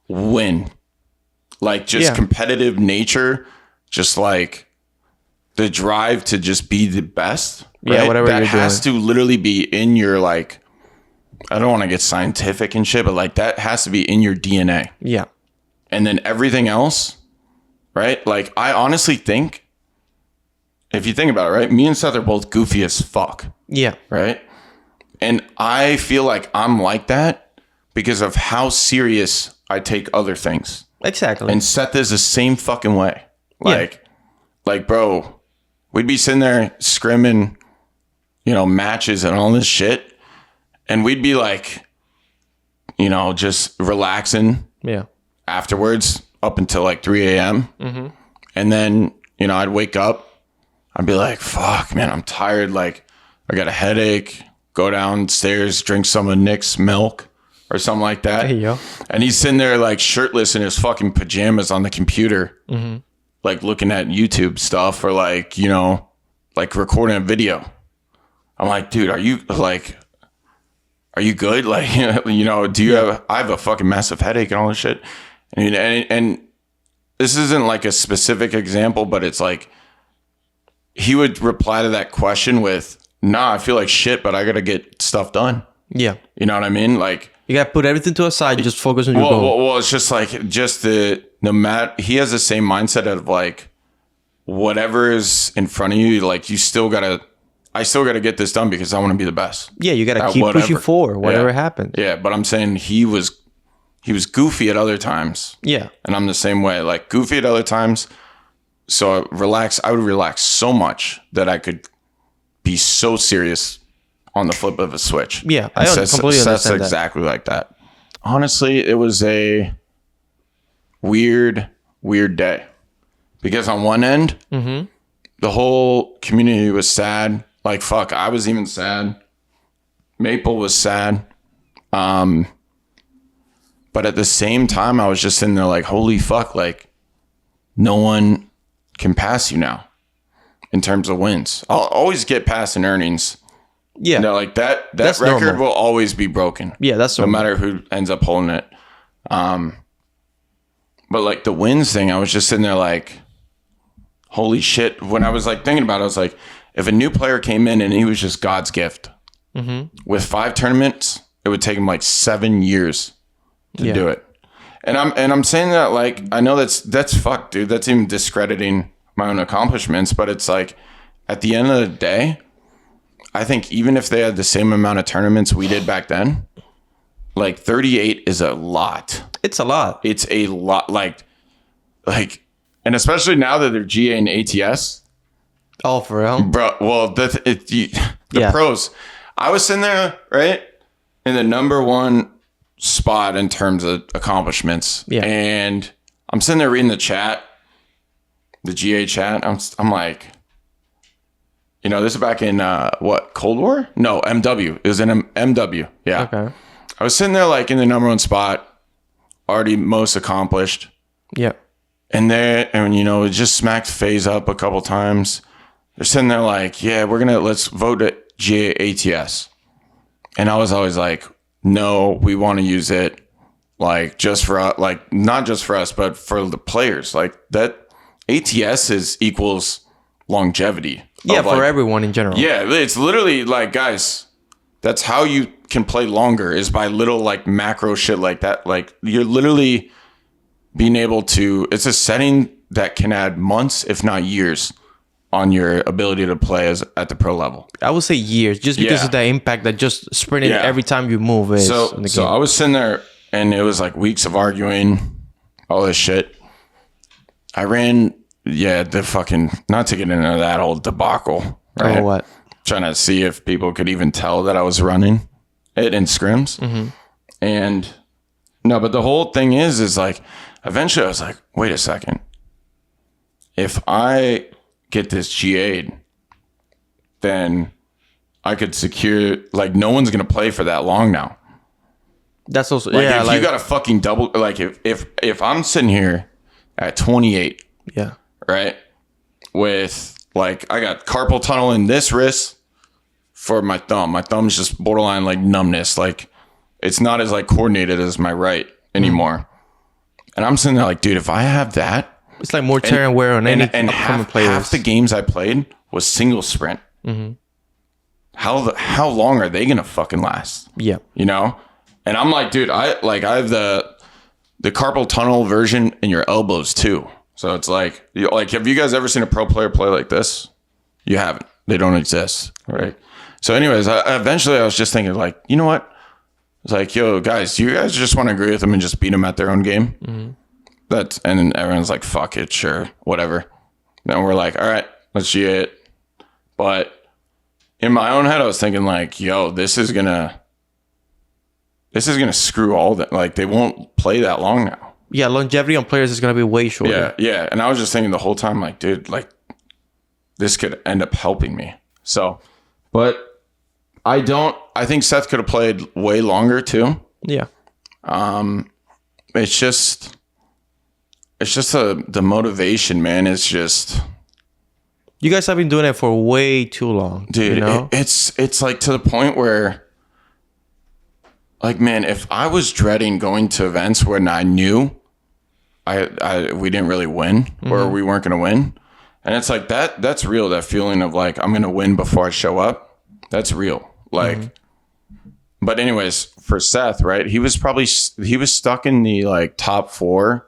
win. Like just competitive nature, just like the drive to just be the best. Right? Yeah, whatever that you're has doing. to literally be in your like, I don't want to get scientific and shit, but like that has to be in your DNA. Yeah. And then everything else, right? Like I honestly think, if you think about it, right? Me and Seth are both goofy as fuck. Yeah. Right? And I feel like I'm like that because of how serious I take other things. Exactly. And Seth is the same fucking way. Like, bro, we'd be sitting there scrimming, you know, matches and all this shit. And we'd be like, you know, just relaxing. Yeah. Afterwards, up until like 3 a.m. And then, you know, I'd wake up. I'd be like, fuck, man, I'm tired. Like, I got a headache. Go downstairs, drink some of Nick's milk. or something like that. There you go. And he's sitting there like shirtless in his fucking pajamas on the computer, like looking at YouTube stuff or like, you know, like recording a video. I'm like, dude, are you good? Like, you know, I have a fucking massive headache and all this shit. And this isn't like a specific example, but it's like, he would reply to that question with, nah, I feel like shit, but I got to get stuff done. Yeah. You know what I mean? Like, you got to put everything to a side and just focus on your goal. Well, it's just like, he has the same mindset of like, whatever is in front of you, like I still got to get this done because I want to be the best. Yeah, you got to keep pushing forward, whatever happens. Yeah, but I'm saying he was goofy at other times. Yeah. And I'm the same way, like goofy at other times. So I would relax so much that I could be so serious on the flip of a switch. Yeah, I completely understand that. Exactly like that. Honestly, it was a weird day. Because on one end, the whole community was sad. Like, fuck, I was even sad. Maple was sad. But at the same time, I was just sitting there like, holy fuck, like, no one can pass you now in terms of wins. I'll always get past in earnings. Yeah. You know, like that record normal. Will always be broken. Yeah, that's no matter who ends up holding it. But like the wins thing, I was just sitting there like, holy shit. When I was like thinking about it, I was like, if a new player came in and he was just God's gift with 5 tournaments, it would take him like 7 years to do it. And I'm saying that like, I know that's fucked, dude. That's even discrediting my own accomplishments. But it's like, at the end of the day, I think even if they had the same amount of tournaments we did back then, like 38 is a lot. It's a lot. It's a lot. Like, and especially now that they're GA and ATS. Oh, for real? Bro, well, the pros. I was sitting there, right, in the number 1 spot in terms of accomplishments. Yeah. And I'm sitting there reading the chat, the GA chat. I'm like, you know, this is back in, Cold War? No, MW. It was in MW. Yeah. Okay. I was sitting there like in the number 1 spot, already most accomplished. Yeah. And you know, it just smacked FaZe up a couple times. They're sitting there like, yeah, let's vote at GA ATS. And I was always like, no, we want to use it like just for, like, not just for us, but for the players. Like that ATS equals longevity. Yeah, for everyone in general. Yeah, it's literally like, guys, that's how you can play longer is by little like macro shit like that. Like you're literally being able to, it's a setting that can add months, if not years, on your ability to play at the pro level. I would say years, just because of the impact that just sprinting every time you move is. So I was sitting there and it was like weeks of arguing, all this shit. I ran, the fucking, not to get into that whole debacle. Right? Oh, what? Trying to see if people could even tell that I was running it in scrims. And no, but the whole thing is like, eventually I was like, wait a second. If I get this GA'd, then I could secure, like, no one's going to play for that long now. That's also, like, if you got a fucking double, like, if I'm sitting here at 28, right, with, like, I got carpal tunnel in this wrist for my thumb. My thumb's just borderline, like, numbness. Like, it's not as, like, coordinated as my right anymore. And I'm sitting there like, dude, if I have that, it's like more tear and wear on any upcoming players. Half the games I played was single sprint. How long are they gonna fucking last? Yeah, you know. And I'm like, dude, I have the carpal tunnel version in your elbows too. So it's like, have you guys ever seen a pro player play like this? You haven't. They don't exist, right? So, anyways, eventually I was just thinking, like, you know what? It's like, yo, guys, do you guys just want to agree with them and just beat them at their own game? And then everyone's like, fuck it, sure, whatever. Then we're like, all right, let's GA it. But in my own head, I was thinking like, yo, this is gonna screw all that. Like, they won't play that long now. Yeah, longevity on players is gonna be way shorter. Yeah. And I was just thinking the whole time, like, dude, like, this could end up helping me. So, but I think Seth could have played way longer too. Yeah. It's just the motivation, man. It's just, you guys have been doing it for way too long, dude. You know? It's like to the point where, like, man, if I was dreading going to events when I knew we didn't really win or we weren't gonna win, and it's like that's real. That feeling of like I'm gonna win before I show up. That's real. Like, but anyways, for Seth, right? He was stuck in the like top 4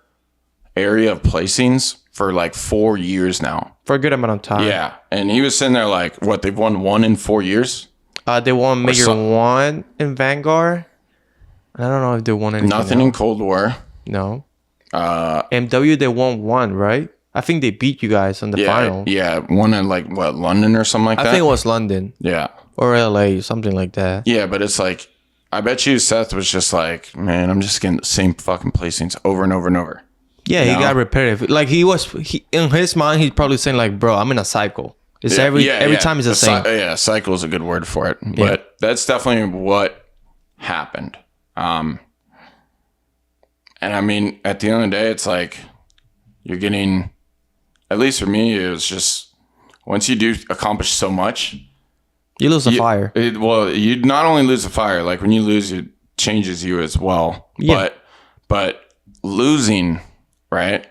area of placings for like 4 years now. For a good amount of time. Yeah. And he was sitting there like, what, they've won 1 in 4 years? They won Major 1 in Vanguard. I don't know if they won anything Nothing else. In Cold War. No. MW, they won 1, right? I think they beat you guys on the final. Yeah. 1 in like, what, London or something like that? I think it was London. Yeah. Or LA, something like that. Yeah, but it's like, I bet you Seth was just like, man, I'm just getting the same fucking placings over and over and over. Yeah, he got repetitive. Like he in his mind, he's probably saying like, bro, I'm in a cycle. It's every time it's the same. Cycle is a good word for it. But that's definitely what happened. And I mean, at the end of the day, it's like you're getting, at least for me, it was just once you do accomplish so much, you lose the fire. You not only lose the fire, like when you lose, it changes you as well. Yeah. But losing, right?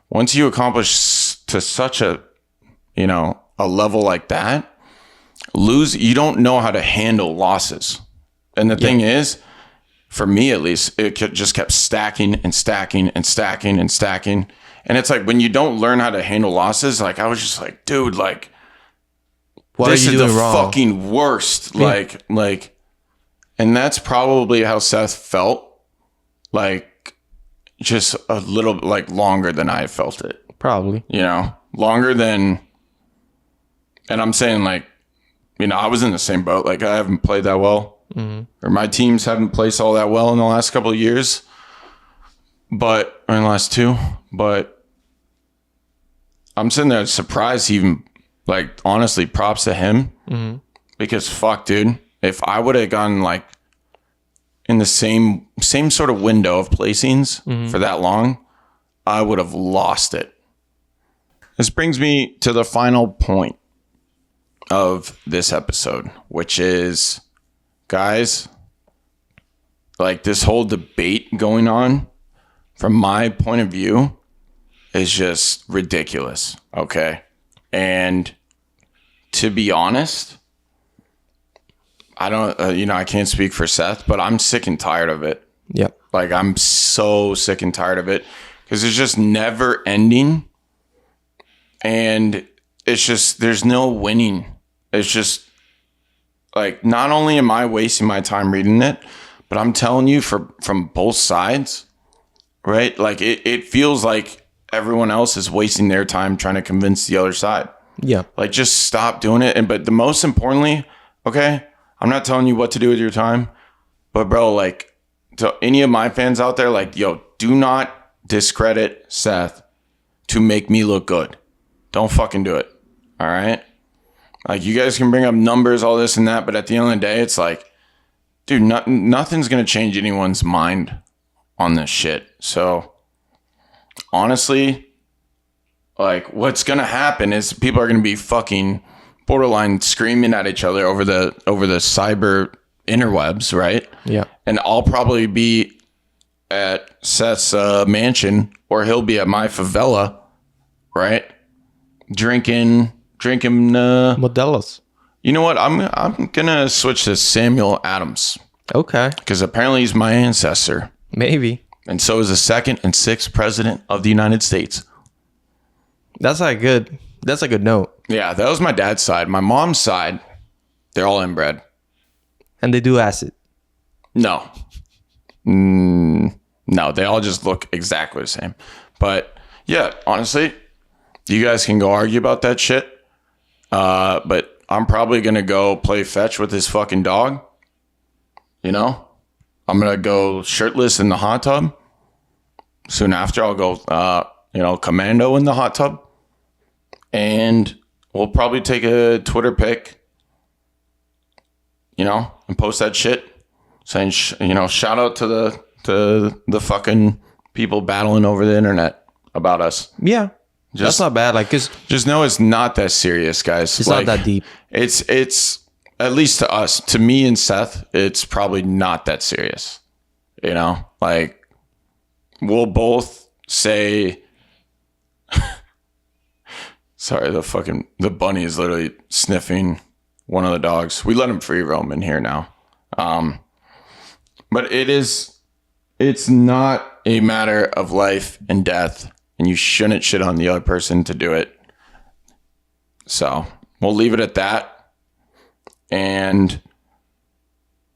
Once you accomplish to such a level like that, you don't know how to handle losses. And the thing is, for me at least, it just kept stacking and stacking and stacking and stacking. And it's like when you don't learn how to handle losses, like I was just like, dude, like, what this are you is doing the wrong? Fucking worst. Yeah. Like, and that's probably how Seth felt. Like, just a little like longer than I felt it. Probably. Longer than. And I'm saying like, I was in the same boat. Like I haven't played that well, or my teams haven't played all that well in the last couple of years. Or in the last 2. But I'm sitting there surprised he even. Like, honestly, props to him. Because, fuck, dude, if I would have gone, like, in the same sort of window of placings for that long, I would have lost it. This brings me to the final point of this episode, which is, guys, like, this whole debate going on, from my point of view, is just ridiculous, okay? And to be honest, I don't, I can't speak for Seth, but I'm sick and tired of it. Yep. Like, I'm so sick and tired of it because it's just never ending. And it's just, there's no winning. It's just like, not only am I wasting my time reading it, but I'm telling you from both sides, right? Like, it feels like everyone else is wasting their time trying to convince the other side. Yeah. Like, just stop doing it. But the most importantly, okay, I'm not telling you what to do with your time, but bro, like, to any of my fans out there, like, yo, do not discredit Seth to make me look good. Don't fucking do it. All right? Like, you guys can bring up numbers, all this and that, but at the end of the day, it's like, dude, nothing's going to change anyone's mind on this shit. So, honestly, like, what's gonna happen is people are gonna be fucking borderline screaming at each other over the cyber interwebs, right? Yeah. And I'll probably be at Seth's mansion, or he'll be at my favela, right? Drinking Modelos. You know what? I'm gonna switch to Samuel Adams. Okay. Because apparently he's my ancestor. Maybe. And so is the 2nd and 6th president of the United States. That's a good note. Yeah, that was my dad's side. My mom's side, they're all inbred. And they do acid. No. No, they all just look exactly the same. But yeah, honestly, you guys can go argue about that shit. But I'm probably going to go play fetch with this fucking dog. I'm going to go shirtless in the hot tub. Soon after, I'll go, commando in the hot tub. And we'll probably take a Twitter pic, and post that shit saying, shout out to to the fucking people battling over the internet about us. Yeah. That's not bad. Like, cause just know it's not that serious, guys. It's like, not that deep. It's at least to us, to me and Seth, it's probably not that serious. You know, like we'll both say, sorry, the bunny is literally sniffing one of the dogs. We let him free roam in here now. But it's not a matter of life and death, and you shouldn't shit on the other person to do it. So we'll leave it at that. And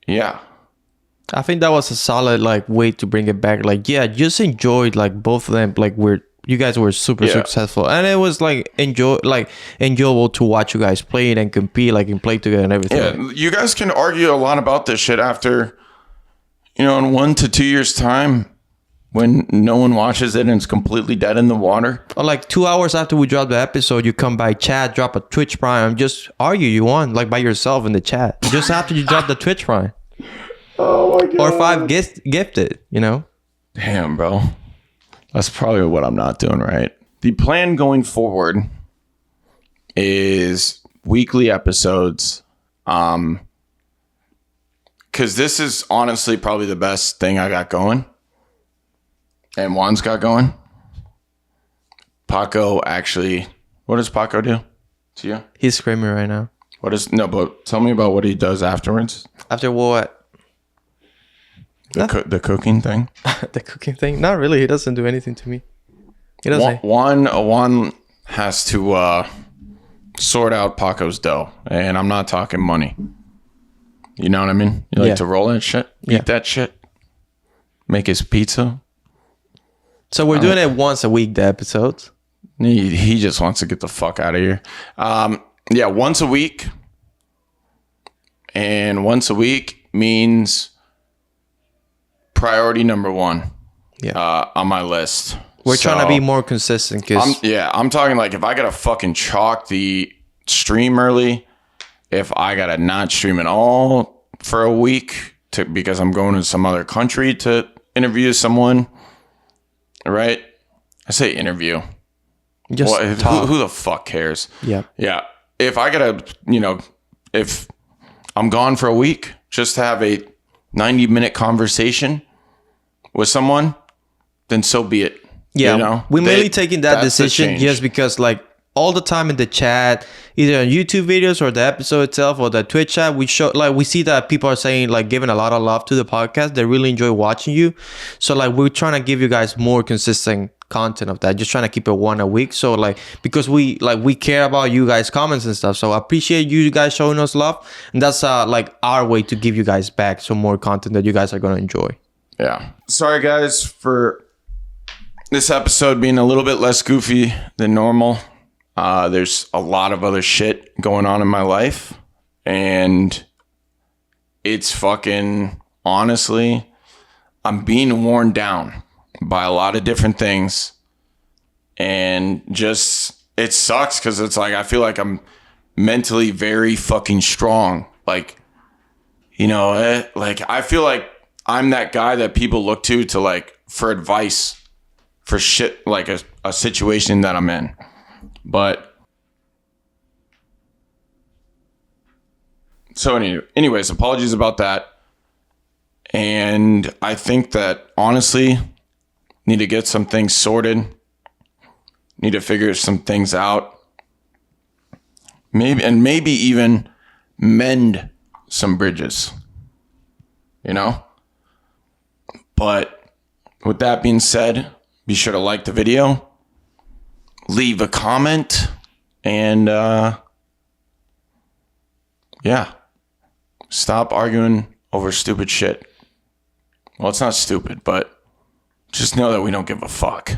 yeah. I think that was a solid like way to bring it back. Like, yeah, just enjoyed like both of them. Like you guys were super successful, and it was like enjoyable to watch you guys play it and compete, like and play together and everything. Yeah, you guys can argue a lot about this shit after, in 1 to 2 years time, when no one watches it and it's completely dead in the water. Or like 2 hours after we drop the episode, you come by chat, drop a Twitch Prime, just argue you won, like by yourself in the chat. Just after you drop the Twitch Prime. Oh my God. Or 5 gifted, Damn, bro. That's probably what I'm not doing right. The plan going forward is weekly episodes. Because this is honestly probably the best thing I got going. And Juan's got going. Paco actually, what does Paco do to you? He's screaming right now. But tell me about what he does afterwards. After what? The cooking thing? The cooking thing? Not really. He doesn't do anything to me. He doesn't. Juan has to sort out Paco's dough. And I'm not talking money. You know what I mean? You like to roll that shit? Eat that shit? Make his pizza? So we're doing it once a week, the episodes? He just wants to get the fuck out of here. Yeah, once a week. And once a week means priority number 1 on my list. We're trying to be more consistent. I'm talking like if I got to fucking chalk the stream early, if I got to not stream at all for a week because I'm going to some other country to interview someone, right? I say interview. Just who the fuck cares? Yeah. Yeah. If I got to, if I'm gone for a week, just to have a 90-minute conversation with someone, then so be it. Yeah. We're mainly taking that decision just because like all the time in the chat, either on YouTube videos or the episode itself or the Twitch chat, we see that people are saying like giving a lot of love to the podcast. They really enjoy watching you. So like we're trying to give you guys more consistent content of that, just trying to keep it 1 a week. So like because we care about you guys' comments and stuff. So I appreciate you guys showing us love. And that's like our way to give you guys back some more content that you guys are gonna enjoy. Yeah. Sorry guys for this episode being a little bit less goofy than normal. There's a lot of other shit going on in my life, and it's fucking, honestly, I'm being worn down by a lot of different things, and just, it sucks because it's like, I feel like I'm mentally very fucking strong. Like, like I feel like I'm that guy that people look to like, for advice for shit, like a situation that I'm in. But so anyways, apologies about that. And I think that honestly need to get some things sorted. Need to figure some things out. Maybe even mend some bridges. But with that being said, be sure to like the video. Leave a comment and stop arguing over stupid shit. Well, it's not stupid, but just know that we don't give a fuck.